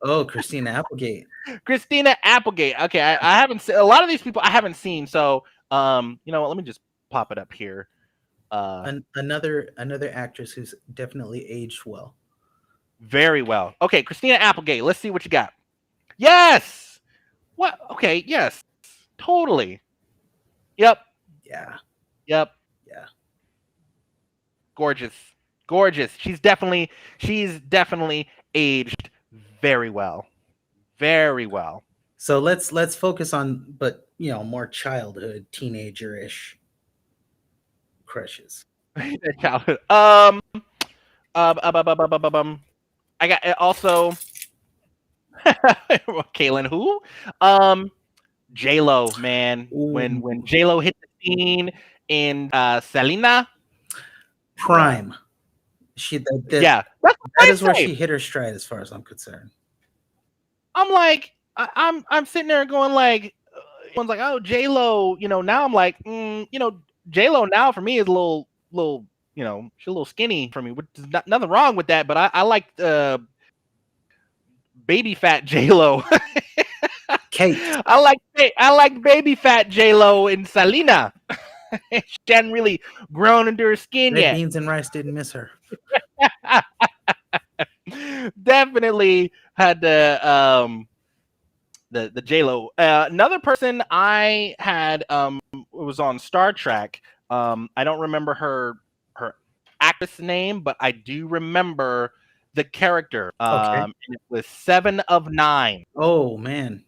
Oh, Christina Applegate. Christina Applegate. Okay, I haven't seen a lot of these people. I haven't seen. So, you know what? Let me just pop it up here. Another actress who's definitely aged well. Very well. Okay, Christina Applegate. Let's see what you got. Yes. What? Okay. Yes. Totally. Yep. Yeah. Yep. Yeah. Gorgeous. gorgeous. She's definitely aged very well. Very well. So let's focus on, but more childhood, teenager-ish crushes. Childhood. I got also Kaylin who? J-Lo, man. When Ooh. J-Lo hit the scene in Selena. Prime. Yeah. That's what That I is where say. she hit her stride as far as I'm concerned. I'm like, I'm sitting there going like, everyone's like, oh, J-Lo, now I'm like, J-Lo now for me is a little, she's a little skinny for me, which is nothing wrong with that, but I like baby fat J-Lo. Kate. I like baby fat J-Lo in Selena. She hadn't really grown into her skin Red yet. beans and rice didn't miss her. Definitely had the J-Lo. Another person I had was on Star Trek. I don't remember her actress name, but I do remember the character. Okay. And it was 7 of 9. Oh man.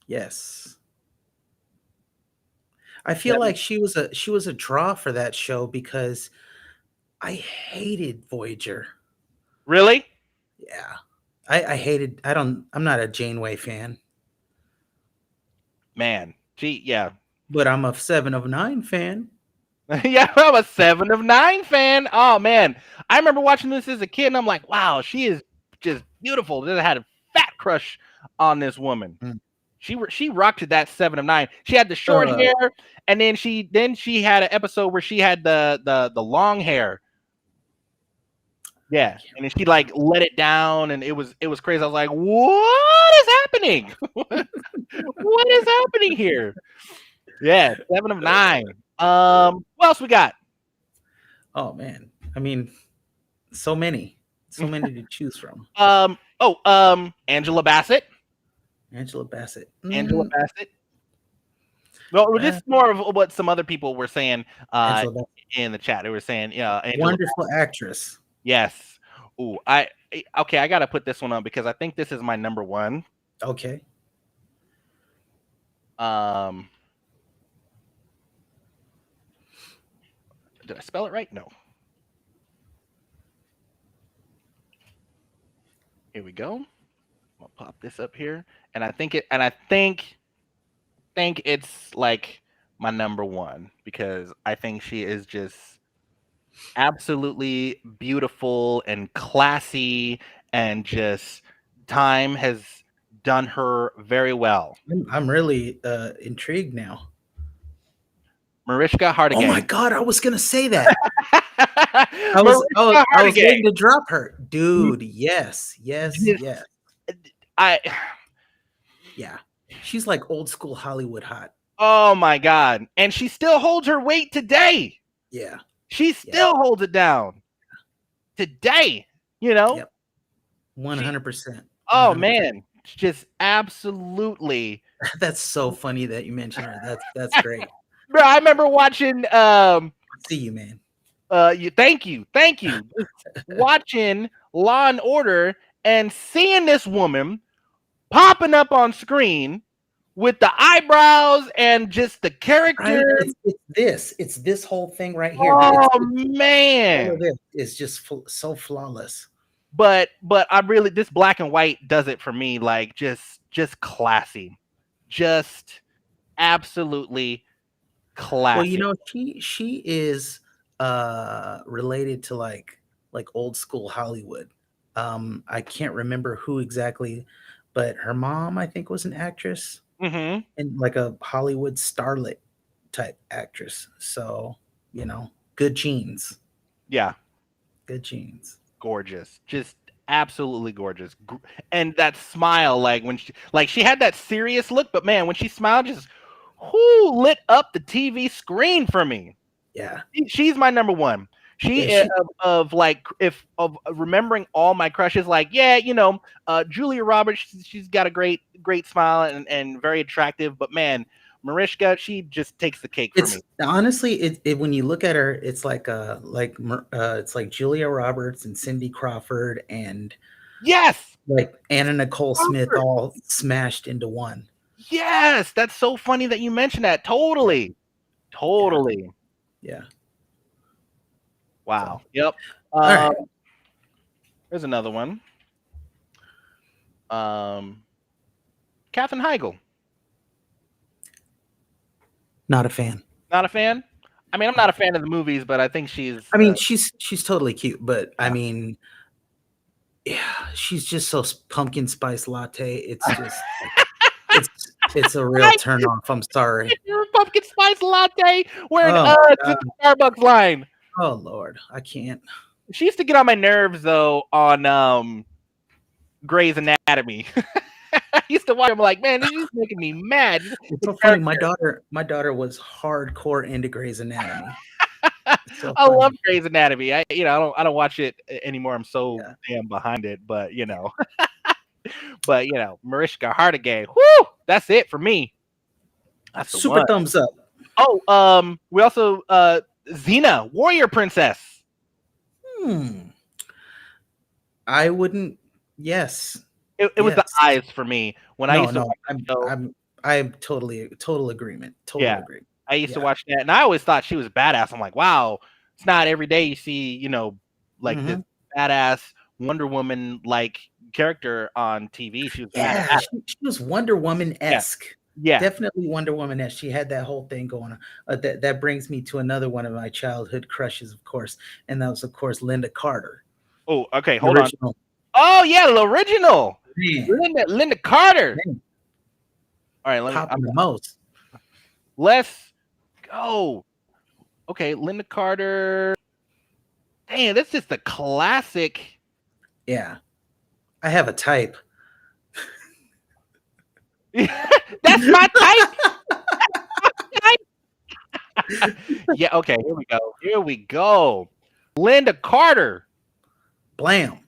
Yes. I feel like she was a draw for that show because I hated Voyager. Really? Yeah. I'm not a Janeway fan. Man, yeah. But I'm a 7 of 9 fan. Yeah, I'm a 7 of 9 fan. Oh man, I remember watching this as a kid, and I'm like, wow, she is just beautiful. I had a fat crush on this woman. Mm. She rocked that 7 of 9. She had the short hair, and then she had an episode where she had the long hair. Yeah, and then she like let it down, and it was crazy. I was like, what is happening? What is happening here? Yeah, 7 of 9. What else we got? Oh man. I mean, so many to choose from. Angela Bassett. Angela Bassett. Angela Bassett. Well, just more of what some other people were saying in the chat. They were saying, yeah, wonderful actress. Yes. Ooh, I gotta put this one on because I think this is my number one. Okay. Did I spell it right? No. Here we go. I'll pop this up here, and I think it's like my number one because I think she is just absolutely beautiful and classy, and just time has done her very well. I'm really intrigued now. Mariska Hargitay. Oh my god, I was gonna say that. I was waiting to drop her, dude. Yes. Yeah, she's like old school Hollywood hot. Oh my god, and she still holds her weight today. Yeah, she still holds it down today. 100%. Oh man, just absolutely. That's so funny that you mentioned her. That's great. Bro, I remember watching. See you, man. Thank you. Watching Law and Order and seeing this woman popping up on screen with the eyebrows and just the character. Right? It's this whole thing right here. Oh man, it's just so flawless. But I really, this black and white does it for me. Like just classy, just absolutely classy. Well, she is related to like old school Hollywood. I can't remember who exactly, but her mom I think was an actress, and like a Hollywood starlet type actress. So good genes. Yeah, good genes. Gorgeous, just absolutely gorgeous. And that smile, like when she had that serious look, but man, when she smiled, just lit up the TV screen for me. Yeah, she's my number one. Of remembering all my crushes, like Julia Roberts. She's got a great smile and very attractive. But man, Mariska, she just takes the cake for It's me. honestly, when you look at her, it's like it's like Julia Roberts and Cindy Crawford and Yes, like Anna Nicole Smith Crawford. all smashed into one. Yes, that's so funny that you mentioned that. Totally. Yeah. Wow. So. Yep. All right. There's another one. Katherine Heigl. Not a fan. Not a fan. I mean, I'm not a fan of the movies, but I think she's. I mean, she's totally cute, but Yeah. I mean, yeah, she's just so pumpkin spice latte. It's just, it's a real turn off. I'm sorry. Your pumpkin spice latte wearing Oh, the Starbucks line. Oh Lord, I can't. She used to get on my nerves though on Grey's Anatomy. I used to watch them like, man, this is making me mad. It's so funny. My daughter was hardcore into Grey's Anatomy. So I love Grey's Anatomy. I don't watch it anymore. I'm so damn behind it, but Mariska Hargitay. Whoo, that's it for me. That's the super one. thumbs up. Oh, we also Xena, Warrior Princess. I wouldn't. Yes. It was the eyes for me when I used to. I'm total agreement. Agree. I used to watch that, and I always thought she was badass. I'm like, wow, it's not every day you see, this badass Wonder Woman like character on TV. She was badass. She was Wonder Woman-esque. Yeah, definitely Wonder Woman-esque. She had that whole thing going on. That brings me to another one of my childhood crushes, of course, and that was, of course, Linda Carter. Oh, okay, hold on. Oh yeah, the original. Linda Carter. Man. All right, let me. The most. Let's go. Okay, Linda Carter. Damn, that's just a classic. Yeah, I have a type. That's my type. Yeah. Okay. Here we go. Linda Carter. Blam.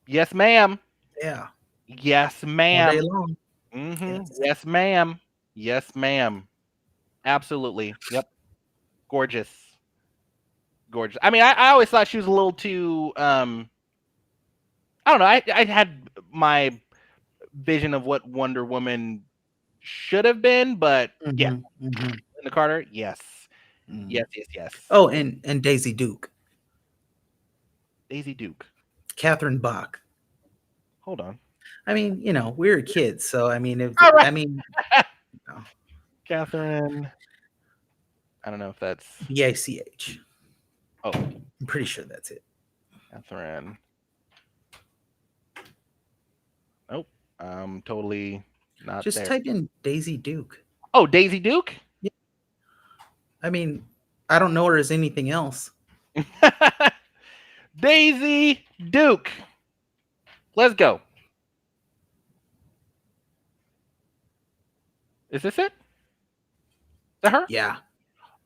Yes, ma'am. Yeah. Yes, ma'am. All day long. Yes, ma'am. Yes, ma'am. Absolutely. Yep. Gorgeous. I mean, I always thought she was a little too. I don't know. I had my vision of what Wonder Woman should have been, but yeah. Linda Carter. Yes. Yes. Oh, and Daisy Duke. Daisy Duke. Catherine Bach. Hold on. I mean, we were kids, so I mean, Catherine. I don't know if that's BACH. Oh, I'm pretty sure that's it. Catherine. Nope. Totally not. Just there. type in Daisy Duke. Oh, Daisy Duke? Yeah. I mean, I don't know her as anything else. Daisy Duke. Let's go. Is this it? Is that her? Yeah.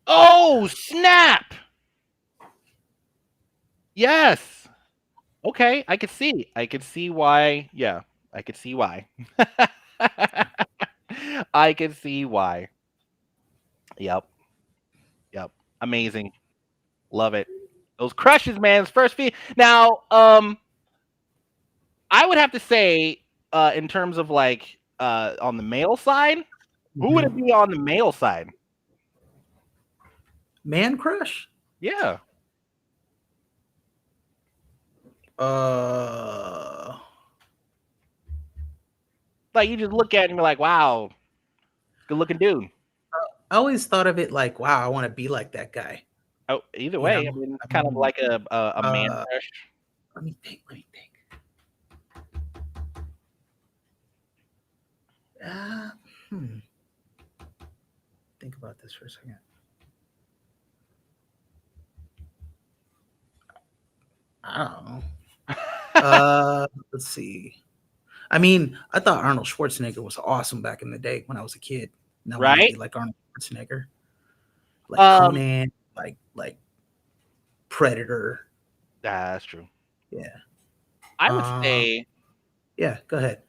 Oh, snap. Yes. Okay, I could see. I could see why. Yeah, I could see why. I could see why. Yep. Amazing. Love it. Those crushes, man. First feed. Now, I would have to say, in terms of like on the male side, who would it be on the male side? Man crush? Yeah. Like you just look at him and be like, wow, good looking dude. I always thought of it like, wow, I want to be like that guy. Oh, either way, I mean, kind of like a man crush. Let me think. Think about this for a second. I don't know. Let's see. I mean, I thought Arnold Schwarzenegger was awesome back in the day when I was a kid. Now I want to be like Arnold Schwarzenegger, like Conan, like Predator. That's true. Yeah. I would say. Yeah. Go ahead.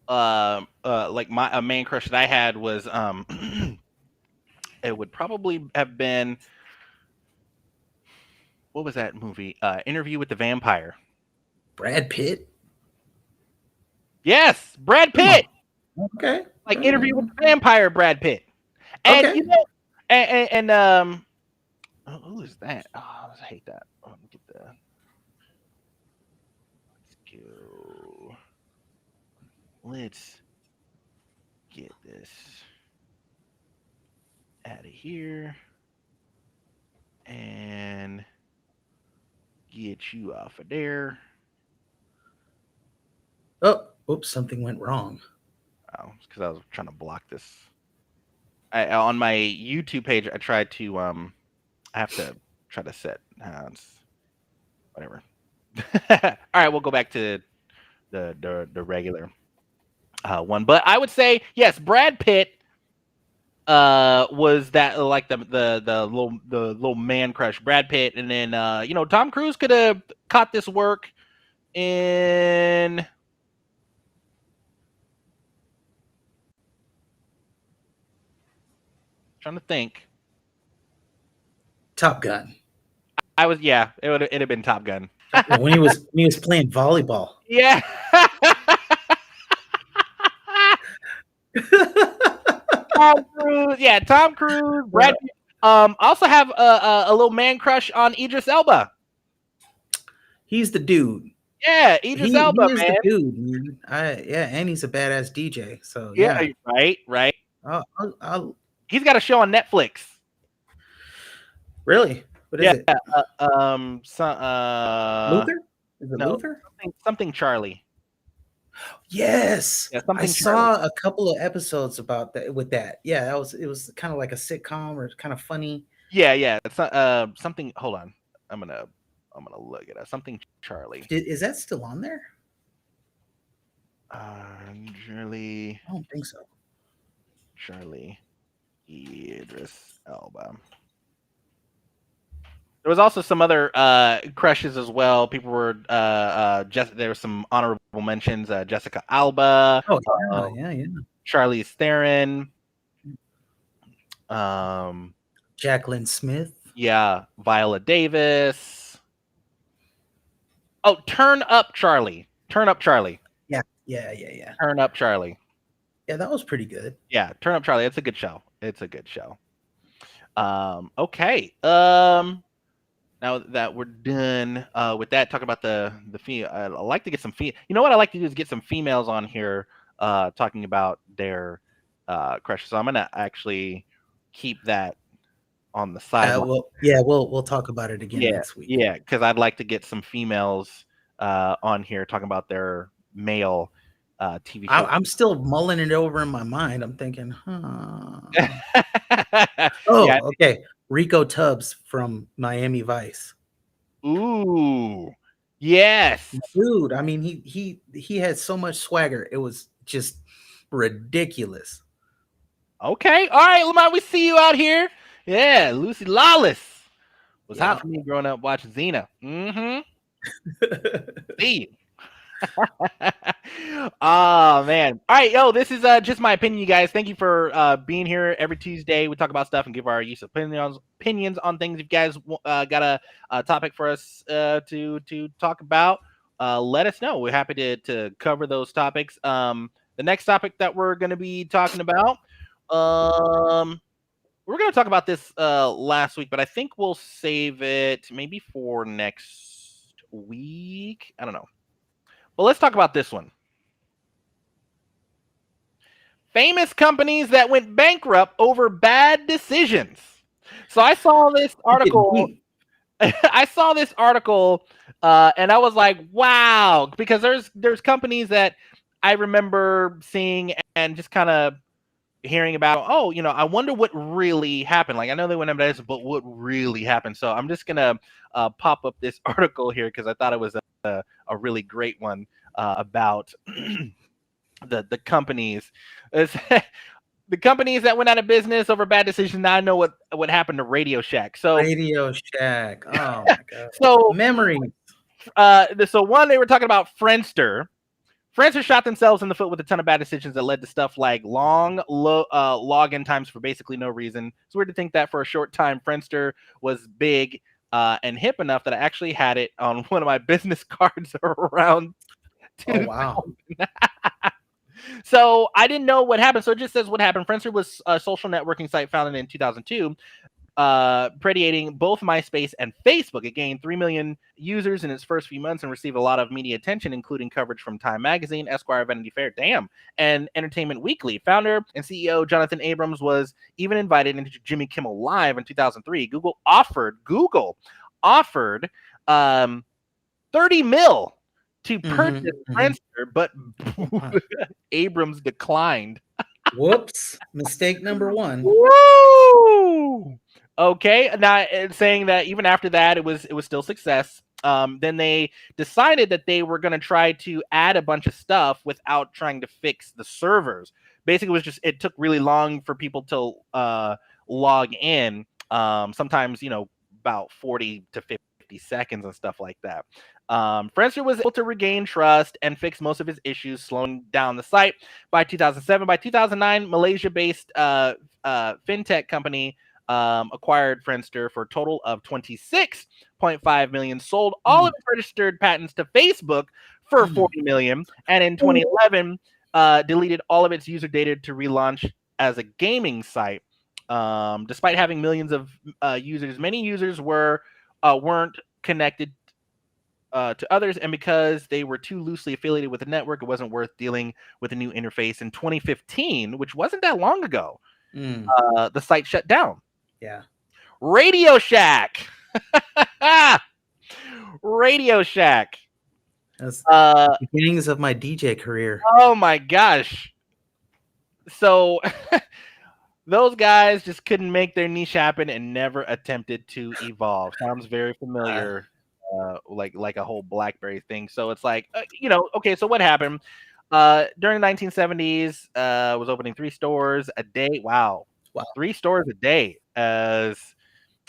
Like a man crush that I had was it would probably have been, what was that movie? Interview with the Vampire. Brad Pitt. Yes, Brad Come Pitt. on. Okay. Like Interview with the Vampire, Brad Pitt. And Okay. you know, and who is that? Oh, I hate that. Let me get the. Let's go. Let's get this out of here and get you off of there. Oh, oops! Something went wrong. Oh, it's because I was trying to block this. On my YouTube page, I tried to I have to try to set it's whatever. All right, we'll go back to the regular one. But I would say yes, Brad Pitt was that like the little man crush, Brad Pitt, and then Tom Cruise could have caught this work in. Trying to think. Top Gun. It'd have been Top Gun. when he was playing volleyball. Yeah. Tom Cruise. Yeah, Tom Cruise. Brad Pitt. Also have a little man crush on Idris Elba. He's the dude. Yeah, Idris Elba, he is man. the dude, man. And he's a badass DJ. So Yeah, right. He's got a show on Netflix. Really? What is it? Luther? Is it Luther? Something Charlie. Yes. Yeah, something I saw a couple of episodes about that with that. Yeah, it was kind of like a sitcom or kind of funny. Yeah. It's something. Hold on. I'm gonna look it up. Something Charlie. Is that still on there? Charlie. I don't think so. Charlie Idris Elba. There was also some other crushes as well. People were there were some honorable mentions. Jessica Alba. Oh yeah. Charlize Theron. Jacqueline Smith. Yeah, Viola Davis. Oh, Turn Up Charlie. Yeah. Turn Up Charlie. Yeah, that was pretty good. Yeah, Turn Up Charlie. It's a good show. Okay. Now that we're done with that, talk about the fee. I like to get some fee. You know what I like to do is get some females on here talking about their crushes. So I'm gonna actually keep that on the side. We'll talk about it again next week. Yeah, because I'd like to get some females on here talking about their male TV shows. I'm still mulling it over in my mind. I'm thinking, okay. Rico Tubbs from Miami Vice. Ooh, yes, dude. I mean, he had so much swagger. It was just ridiculous. Okay, all right, Lamar, we see you out here. Yeah, Lucy Lawless was hot for me growing up watching Xena. See you. Oh man. All right, this is just my opinion, you guys. Thank you for being here every Tuesday. We talk about stuff and give our use of opinions on things. If you guys got a topic for us to talk about, let us know. We're happy to cover those topics. The next topic that we're going to be talking about, we're going to talk about this last week, but I think we'll save it maybe for next week. I don't know. Well, let's talk about this one. Famous companies that went bankrupt over bad decisions. So I saw this article. And I was like, wow, because there's companies that I remember seeing and just kind of hearing about. Oh, I wonder what really happened. Like I know they went into this, but what really happened? So I'm just gonna pop up this article here because I thought it was a really great one about the companies. The companies that went out of business over bad decisions. Now I know what happened to Radio Shack. So Radio Shack. Oh my god. So memories. So one, they were talking about Friendster. Friendster shot themselves in the foot with a ton of bad decisions that led to stuff like long login times for basically no reason. It's weird to think that for a short time, Friendster was big and hip enough that I actually had it on one of my business cards around 2000. Oh wow. So I didn't know what happened. So it just says what happened. Friendster was a social networking site founded in 2002. Predating both MySpace and Facebook. It gained 3 million users in its first few months and received a lot of media attention, including coverage from Time Magazine, Esquire, Vanity Fair, and Entertainment Weekly. Founder and CEO Jonathan Abrams was even invited into Jimmy Kimmel Live in 2003. Google offered 30 mil to purchase Friendster, but Abrams declined. Whoops. Mistake number one. Woo! Okay, now it's saying that even after that, it was still success. Then they decided that they were going to try to add a bunch of stuff without trying to fix the servers. Basically, it took really long for people to log in. Sometimes, about 40 to 50 seconds and stuff like that. Friendster was able to regain trust and fix most of his issues, slowing down the site by 2007. By 2009, Malaysia-based fintech company acquired Friendster for a total of $26.5 million, sold all of its registered patents to Facebook for $40 million, and in 2011 deleted all of its user data to relaunch as a gaming site. Despite having millions of users, many users weren't connected to others, and because they were too loosely affiliated with the network, it wasn't worth dealing with a new interface. In 2015, which wasn't that long ago, the site shut down. Yeah. Radio Shack. Radio Shack. That's the beginnings of my DJ career. Oh my gosh. So those guys just couldn't make their niche happen and never attempted to evolve. Sounds very familiar, like a whole BlackBerry thing. So it's like, okay, so what happened? During the 1970s, was opening 3 stores a day. Wow. 3 stores a day. As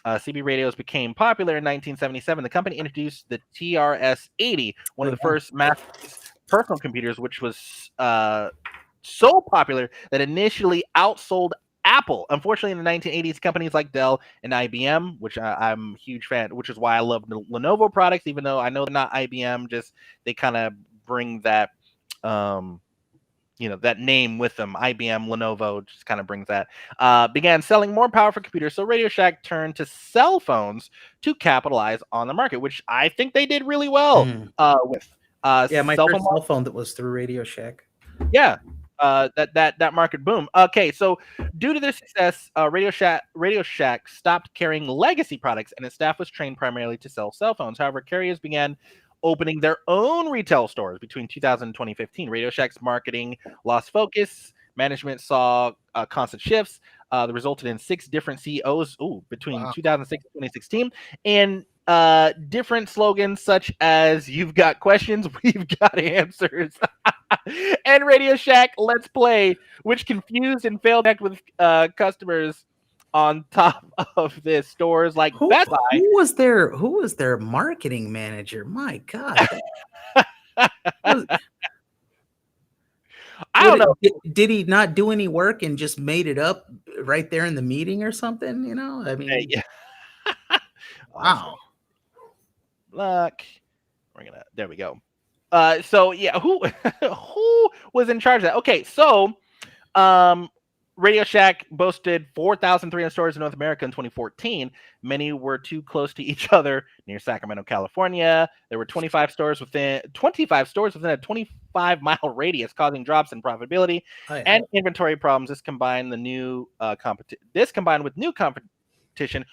CB radios became popular in 1977, the company introduced the TRS-80, one of the first mass personal computers, which was so popular that initially outsold Apple. Unfortunately, in the 1980s, companies like Dell and IBM, which I'm a huge fan, which is why I love the Lenovo products, even though I know they're not IBM, just they kind of bring that that name with them. IBM, Lenovo just kind of brings that. Began selling more powerful computers, so Radio Shack turned to cell phones to capitalize on the market, which I think they did really well with. My first cell phone that was through Radio Shack. Yeah, that market boom. Okay, so due to their success, Radio Shack stopped carrying legacy products, and its staff was trained primarily to sell cell phones. However, carriers began opening their own retail stores between 2000 and 2015. Radio Shack's marketing lost focus. Management saw constant shifts that resulted in 6 different CEOs between 2006 and 2016, and different slogans such as "You've got questions, we've got answers," and Radio Shack Let's Play, which confused and failed to connect with customers. On top of this, stores like Best Buy. Who was their marketing manager? My God. I don't know. Did he not do any work and just made it up right there in the meeting or something? I mean, yeah. Wow. Look, there we go. So yeah, who was in charge of that? Okay, so Radio Shack boasted 4,300 stores in North America in 2014. Many were too close to each other near Sacramento, California. There were 25 stores within a 25-mile radius, causing drops in profitability and inventory problems. This combined with new competition,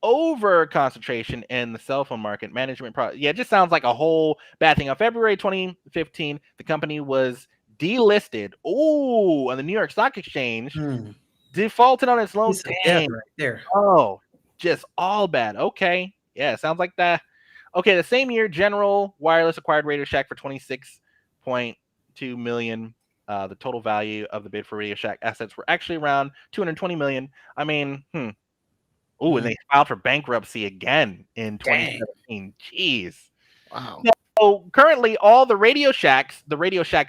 over concentration in the cell phone market. Management it just sounds like a whole bad thing. On February 2015, the company was delisted on the New York Stock Exchange, defaulted on its loan. Right there. Oh, just all bad. Okay, yeah, sounds like that. Okay, the same year, General Wireless acquired Radio Shack for $26.2 million. The total value of the bid for Radio Shack assets were actually around $220 million. I mean, and they filed for bankruptcy again in 2017. Jeez. Wow. currently, all the Radio Shack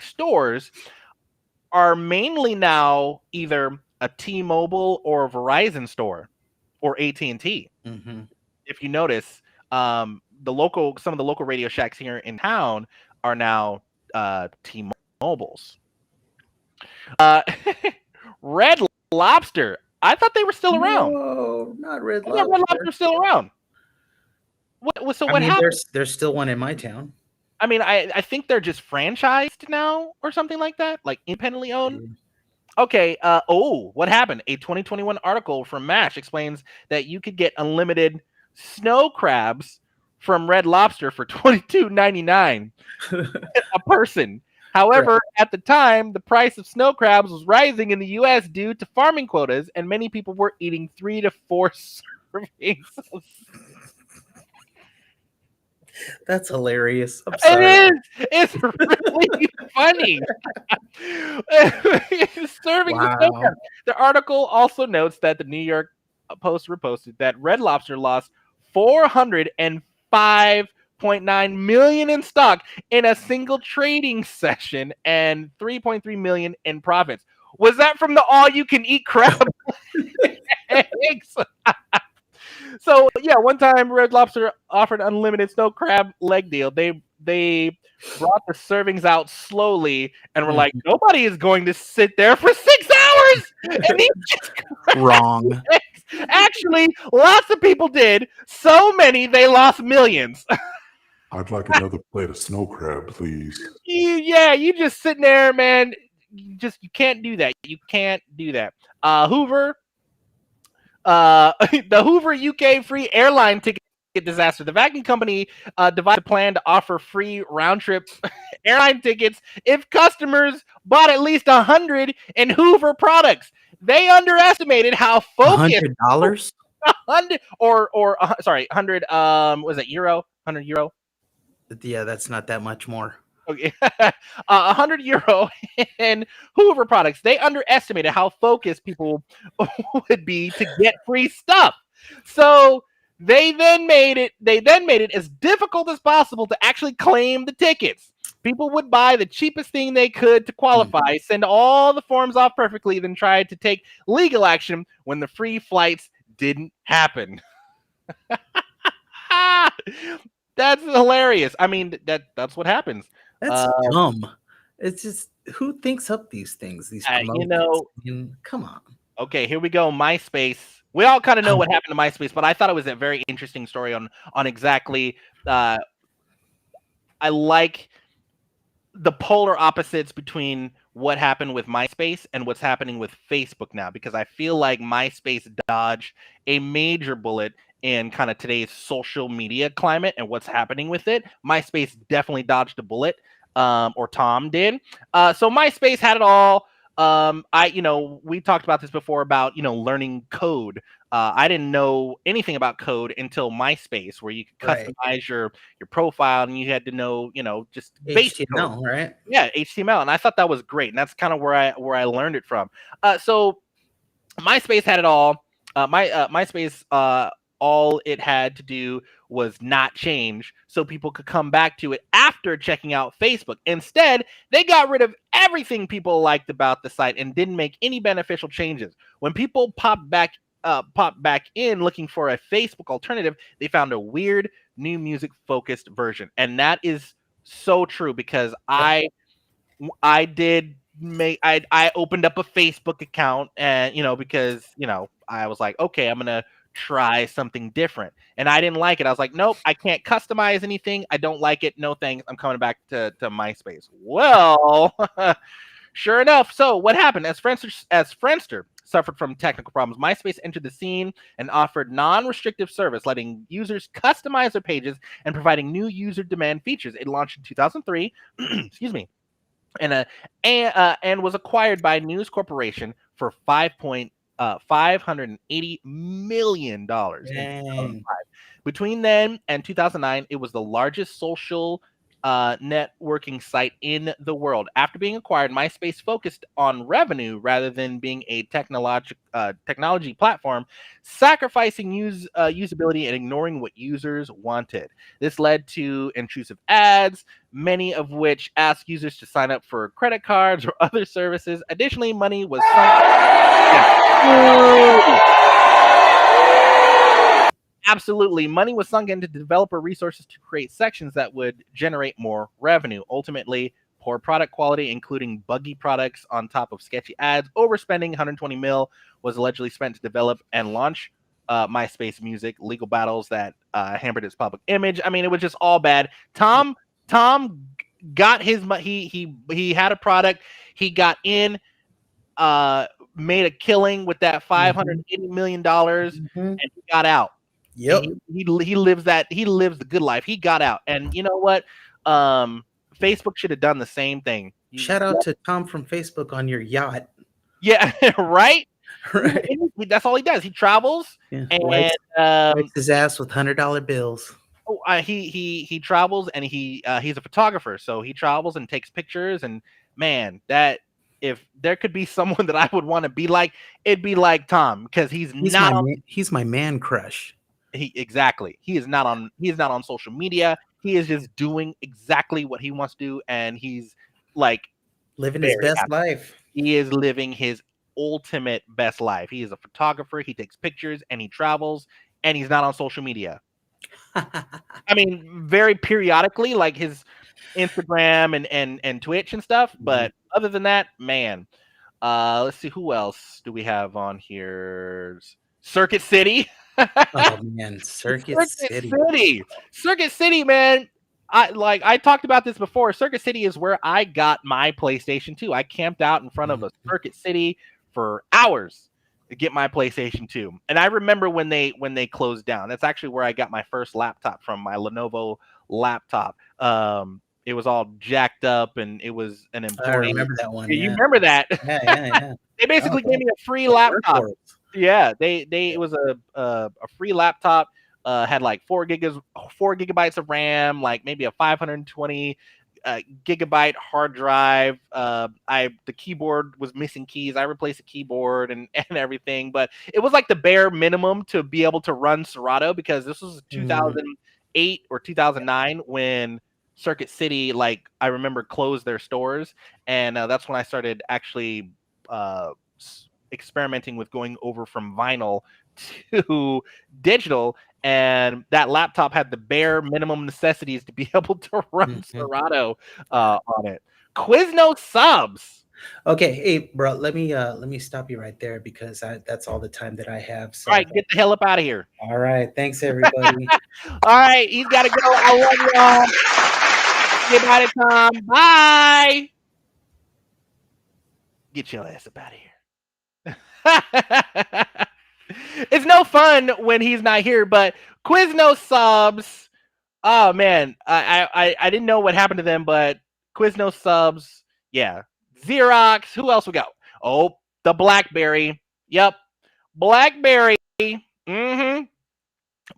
stores are mainly now either a T-Mobile or a Verizon store or AT&T. Mm-hmm. If you notice, some of the local Radio Shacks here in town are now T-Mobiles. Red Lobster. I thought they were still around. No, not Red I thought Red Lobster. Lobster's still around. So what happened? There's still one in my town. I mean, I think they're just franchised now or something like that, like independently owned. Okay. What happened? A 2021 article from MASH explains that you could get unlimited snow crabs from Red Lobster for $22.99 a person. However, at the time, the price of snow crabs was rising in the U.S. due to farming quotas, and many people were eating 3 to 4 servings. That's hilarious. I'm sorry. It is. It's really funny. Serving the snow crab. The article also notes that the New York Post reposted that Red Lobster lost $405.9 million in stock in a single trading session and $3.3 million in profits. Was that from the all-you-can-eat crab eggs? So yeah, one time Red Lobster offered unlimited snow crab leg deal. They brought the servings out slowly and were like, nobody is going to sit there for 6 hours and eat just wrong. Actually, lots of people did. So many they lost millions. I'd like another plate of snow crab, please. You just sitting there, man. You can't do that. You can't do that. Hoover. The Hoover UK free airline ticket disaster. The vacuum company devised a plan to offer free round-trip airline tickets if customers bought at least 100 in Hoover products. They underestimated how focused $100? 100 100 was it euro? 100 euro? Yeah, that's not that much more. Okay. 100 euro in Hoover products. They underestimated how focused people would be to get free stuff. So they then made it as difficult as possible to actually claim the tickets. People would buy the cheapest thing they could to qualify, send all the forms off perfectly, then try to take legal action when the free flights didn't happen. That's hilarious. I mean, that's what happens. That's dumb. It's just, who thinks up these things? These promotions? Come on. Okay, here we go. MySpace. We all kind of know what happened to MySpace, but I thought it was a very interesting story on exactly. I like the polar opposites between what happened with MySpace and what's happening with Facebook now, because I feel like MySpace dodged a major bullet in kind of today's social media climate and what's happening with it. MySpace definitely dodged a bullet, or Tom did. So MySpace had it all. We talked about this before about, learning code. I didn't know anything about code until MySpace, where you could customize your profile and you had to know, just basic HTML, code. right? Yeah, HTML. And I thought that was great. And that's kind of where I learned it from. So MySpace had it all. MySpace, all it had to do was not change so people could come back to it after checking out Facebook. Instead, they got rid of everything people liked about the site and didn't make any beneficial changes. When people popped back in looking for a Facebook alternative, they found a weird new music focused version. And that is so true, because I opened up a Facebook account, and because I was like, okay, I'm gonna try something different, and I didn't like it. I was like, nope, I can't customize anything. I don't like it. No thanks. I'm coming back to MySpace. Well, sure enough. So what happened? As Friendster suffered from technical problems, MySpace entered the scene and offered non-restrictive service, letting users customize their pages and providing new user demand features. It launched in 2003. Excuse me. And was acquired by News Corporation for $580 million. Between then and 2009, it was the largest social networking site in the world. After being acquired, MySpace focused on revenue rather than being a technology platform, sacrificing usability and ignoring what users wanted. This led to intrusive ads, many of which ask users to sign up for credit cards or other services. Additionally, money was Absolutely. Money was sunk into developer resources to create sections that would generate more revenue. Ultimately, poor product quality, including buggy products on top of sketchy ads. Overspending, 120 mil was allegedly spent to develop and launch MySpace Music. Legal battles that hampered its public image. I mean, it was just all bad. Tom got his he had a product. He got in, made a killing with that $580 million, and he got out. Yep. He lives the good life. He got out, and you know what? Facebook should have done the same thing. Shout out to Tom from Facebook on your yacht. Yeah, right. Right. That's all he does. He travels and wipes his ass with $100 bills. He travels, and he's a photographer, so he travels and takes pictures. And man, that if there could be someone that I would want to be like, it'd be like Tom, because he's my man crush. Exactly. He is not on social media. He is just doing exactly what he wants to do, and he's like living his best life. He is living his ultimate best life. He is a photographer. He takes pictures and he travels, and he's not on social media. I mean, very periodically, like his Instagram and Twitch and stuff. But other than that, man, let's see, who else do we have on here? Circuit City. Oh man, Circuit City, man. I talked about this before. Circuit City is where I got my PlayStation 2. I camped out in front of a Circuit City for hours to get my PlayStation 2. And I remember when they closed down. That's actually where I got my first laptop from, my Lenovo laptop. It was all jacked up, and it was an employee. I remember that one. You remember that? Yeah. They basically gave me a free laptop. Yeah, it was a free laptop. Had like 4 gigabytes of RAM, like maybe a 520 gigabyte hard drive. The keyboard was missing keys. I replaced the keyboard and everything, but it was like the bare minimum to be able to run Serato, because this was 2008 or 2009 when Circuit City, like I remember, closed their stores, and that's when I started actually experimenting with going over from vinyl to digital, and that laptop had the bare minimum necessities to be able to run Serato on it. Quiznos subs. Okay, hey bro, let me stop you right there, because that's all the time that I have. So. All right, get the hell up out of here. All right, thanks everybody. All right, he's got to go. I love y'all. Say bye to Tom. Bye. Get your ass up out of here. It's no fun when he's not here, but Quiznos subs. Oh man, I didn't know what happened to them, but Quiznos subs, yeah. Xerox. Who else we got? Oh, the BlackBerry. Yep, BlackBerry.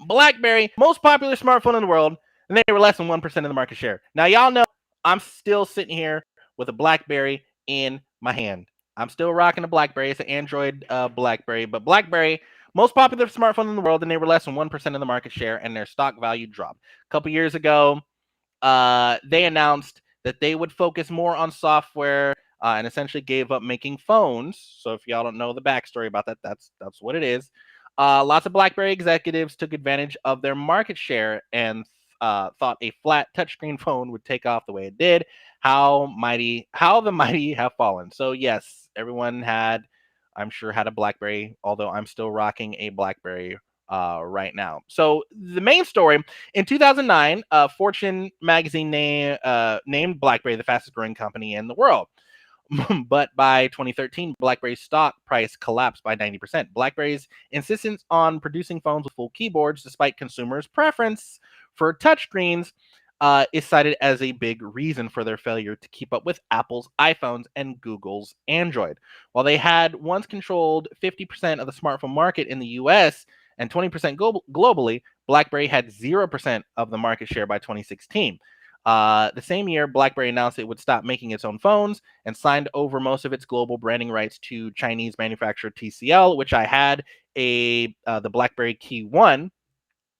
BlackBerry, most popular smartphone in the world, and they were less than 1% of the market share. Now y'all know I'm still sitting here with a BlackBerry in my hand. I'm still rocking a BlackBerry. It's an Android BlackBerry, but BlackBerry, most popular smartphone in the world, and they were less than 1% of the market share, and their stock value dropped. A couple years ago, they announced that they would focus more on software and essentially gave up making phones. So if y'all don't know the backstory about that, that's what it is. Lots of BlackBerry executives took advantage of their market share and thought a flat touchscreen phone would take off the way it did. How the mighty have fallen. So yes, everyone I'm sure had a BlackBerry, although I'm still rocking a BlackBerry right now. So the main story, in 2009, Fortune magazine named BlackBerry the fastest growing company in the world. But by 2013, BlackBerry's stock price collapsed by 90%. BlackBerry's insistence on producing phones with full keyboards, despite consumers' preference for touchscreens, is cited as a big reason for their failure to keep up with Apple's iPhones and Google's Android. While they had once controlled 50% of the smartphone market in the US and 20% globally, BlackBerry had 0% of the market share by 2016. The same year, BlackBerry announced it would stop making its own phones and signed over most of its global branding rights to Chinese manufacturer TCL, which I had the BlackBerry Key1,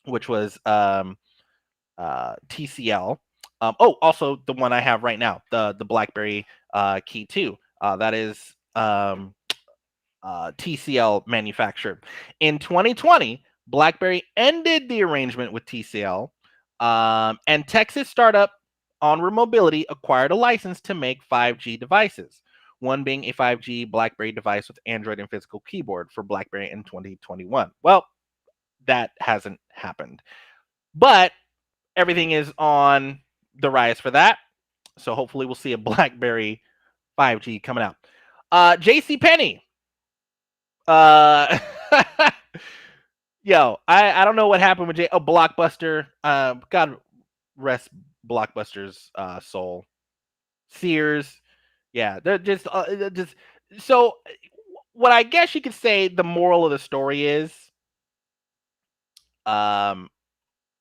which was TCL. Also the one I have right now, the BlackBerry Key2. That is TCL manufactured. In 2020, BlackBerry ended the arrangement with TCL, and Texas startup Onward Mobility acquired a license to make 5G devices, one being a 5G BlackBerry device with Android and physical keyboard for BlackBerry in 2021. Well, that hasn't happened, but everything is on the rise for that. So hopefully we'll see a BlackBerry 5G coming out. JCPenney. Yo, I don't know what happened with Blockbuster. God rest Blockbuster's soul. Sears. Yeah, they're just so what I guess you could say the moral of the story is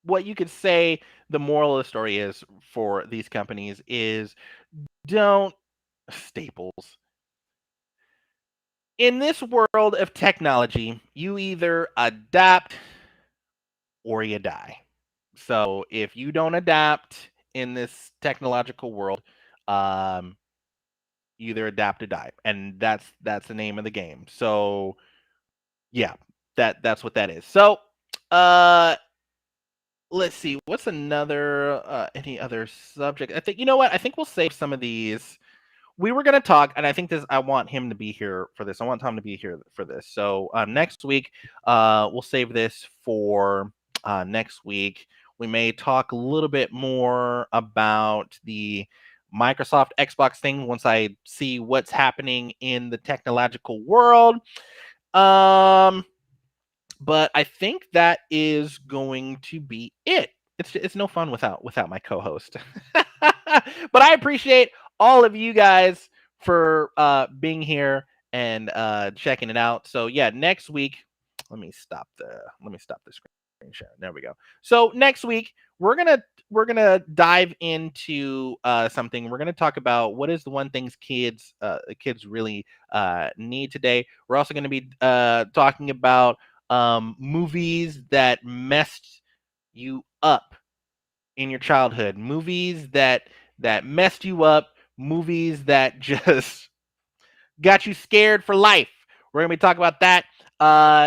what you could say the moral of the story is for these companies is don't Staples. In this world of technology, you either adapt or you die. So if you don't adapt in this technological world, you either adapt or die, and that's the name of the game. So yeah, that's what that is. So let's see, what's another any other subject? I think, you know what? I think we'll save some of these. We were going to talk, and I think I want him to be here for this. I want Tom to be here for this. So next week, we'll save this for next week. We may talk a little bit more about the Microsoft Xbox thing once I see what's happening in the technological world. But I think that is going to be it. It's no fun without my co-host. But I appreciate all of you guys for being here and checking it out. So yeah, next week, let me stop the screen share. There we go. So next week we're gonna dive into something. We're gonna talk about what is the one things kids really need today. We're also gonna be talking about movies that messed you up in your childhood, movies that messed you up, movies that just got you scared for life. We're gonna be talking about that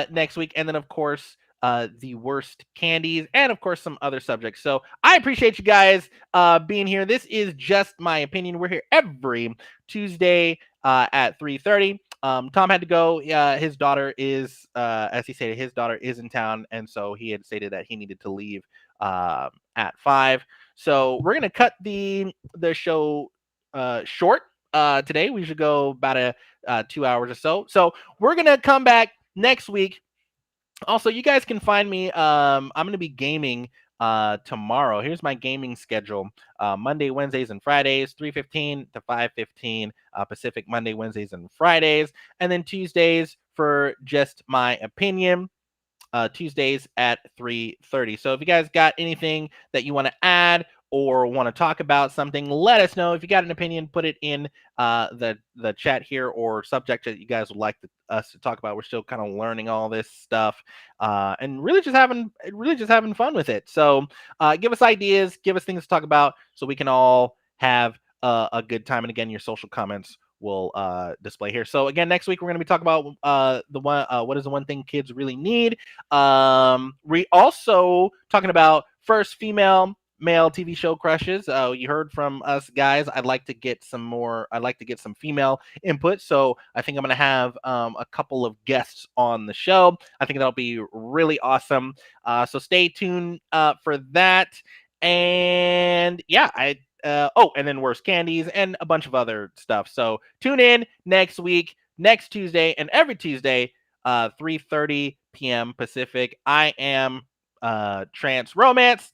next week, and then of course the worst candies, and of course some other subjects. So I appreciate you guys being here. This is Just My Opinion. We're here every Tuesday at 3:30. Tom had to go. His daughter is, as he stated, his daughter is in town, and so he had stated that he needed to leave at 5. So we're gonna cut the show short today. We should go about 2 hours or so. So we're gonna come back next week. Also, you guys can find me. I'm gonna be gaming tomorrow. Here's my gaming schedule. Monday, Wednesdays, and Fridays, 3:15 to 5:15 Pacific. Monday, Wednesdays, and Fridays, and then Tuesdays for Just My Opinion. Tuesdays at 3:30. So if you guys got anything that you want to add or want to talk about something, let us know. If you got an opinion, put it in the chat here, or subject that you guys would like us to talk about. We're still kind of learning all this stuff and really just having fun with it. So give us ideas, give us things to talk about, so we can all have a good time. And again, your social comments will display here. So again, next week we're going to be talking about what is the one thing kids really need. We also talking about first female male TV show crushes. You heard from us guys. I'd like to get some female input. So I think I'm going to have a couple of guests on the show. I think that'll be really awesome. So stay tuned for that. And yeah, and then worst candies and a bunch of other stuff. So tune in next week, next Tuesday, and every Tuesday, 3:30 p.m. Pacific. I am Trance Romance.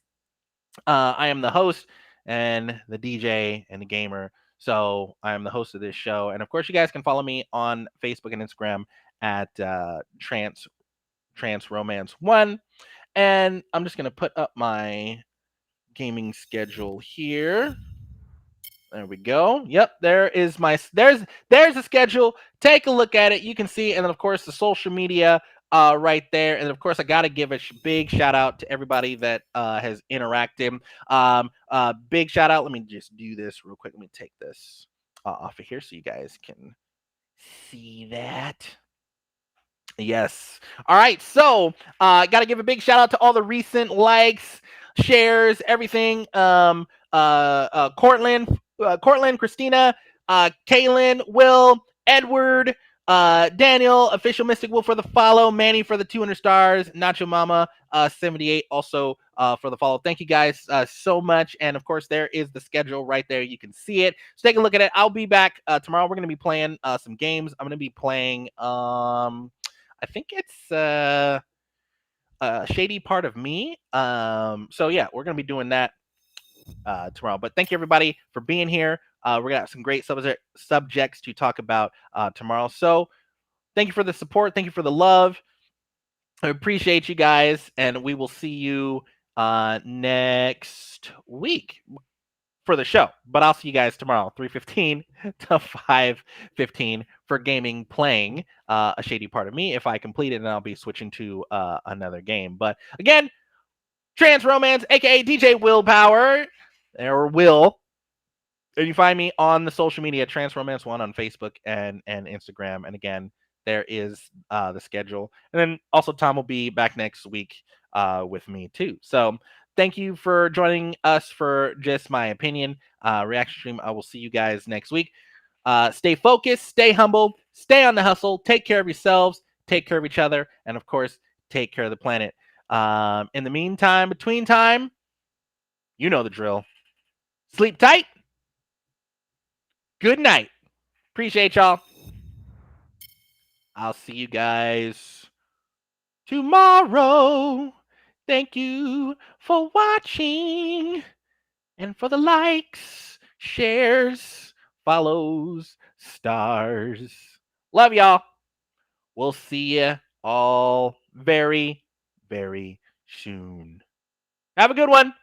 I am the host and the DJ and the gamer. So I am the host of this show. And of course, you guys can follow me on Facebook and Instagram at Trance Romance 1. And I'm just going to put up my gaming schedule here. There we go. Yep, there is there's a schedule. Take a look at it. You can see, and then of course the social media right there. And of course I got to give a big shout out to everybody that has interacted. Big shout out. Let me just do this real quick. Let me take this off of here so you guys can see that. Yes. All right. So got to give a big shout out to all the recent likes, shares, everything. Cortland, Christina, Kaylin, Will, Edward, Daniel, official Mystic Wolf for the follow, Manny for the 200 stars, Nacho Mama 78 also for the follow. Thank you guys so much. And of course, there is the schedule right there. You can see it. So take a look at it. I'll be back tomorrow. We're going to be playing some games. I'm going to be playing I think it's a shady part of me. So yeah, we're gonna be doing that tomorrow. But thank you everybody for being here. We're gonna have some great subjects to talk about tomorrow. So thank you for the support. Thank you for the love. I appreciate you guys, and we will see you next week for the show. But I'll see you guys tomorrow, 3:15 to 5:15 for gaming playing a shady part of me. If I complete it, then I'll be switching to another game. But again, Trans Romance, aka DJ Willpower, or Will. And you find me on the social media, Trans Romance 1 on Facebook and Instagram. And again, there is the schedule. And then also Tom will be back next week with me too. So thank you for joining us for Just My Opinion reaction stream. I will see you guys next week. Stay focused, stay humble, stay on the hustle, take care of yourselves, take care of each other, and of course, take care of the planet. In the meantime, between time, you know the drill. Sleep tight. Good night. Appreciate y'all. I'll see you guys tomorrow. Thank you for watching and for the likes, shares, follows, stars. Love y'all. We'll see you all very, very soon. Have a good one.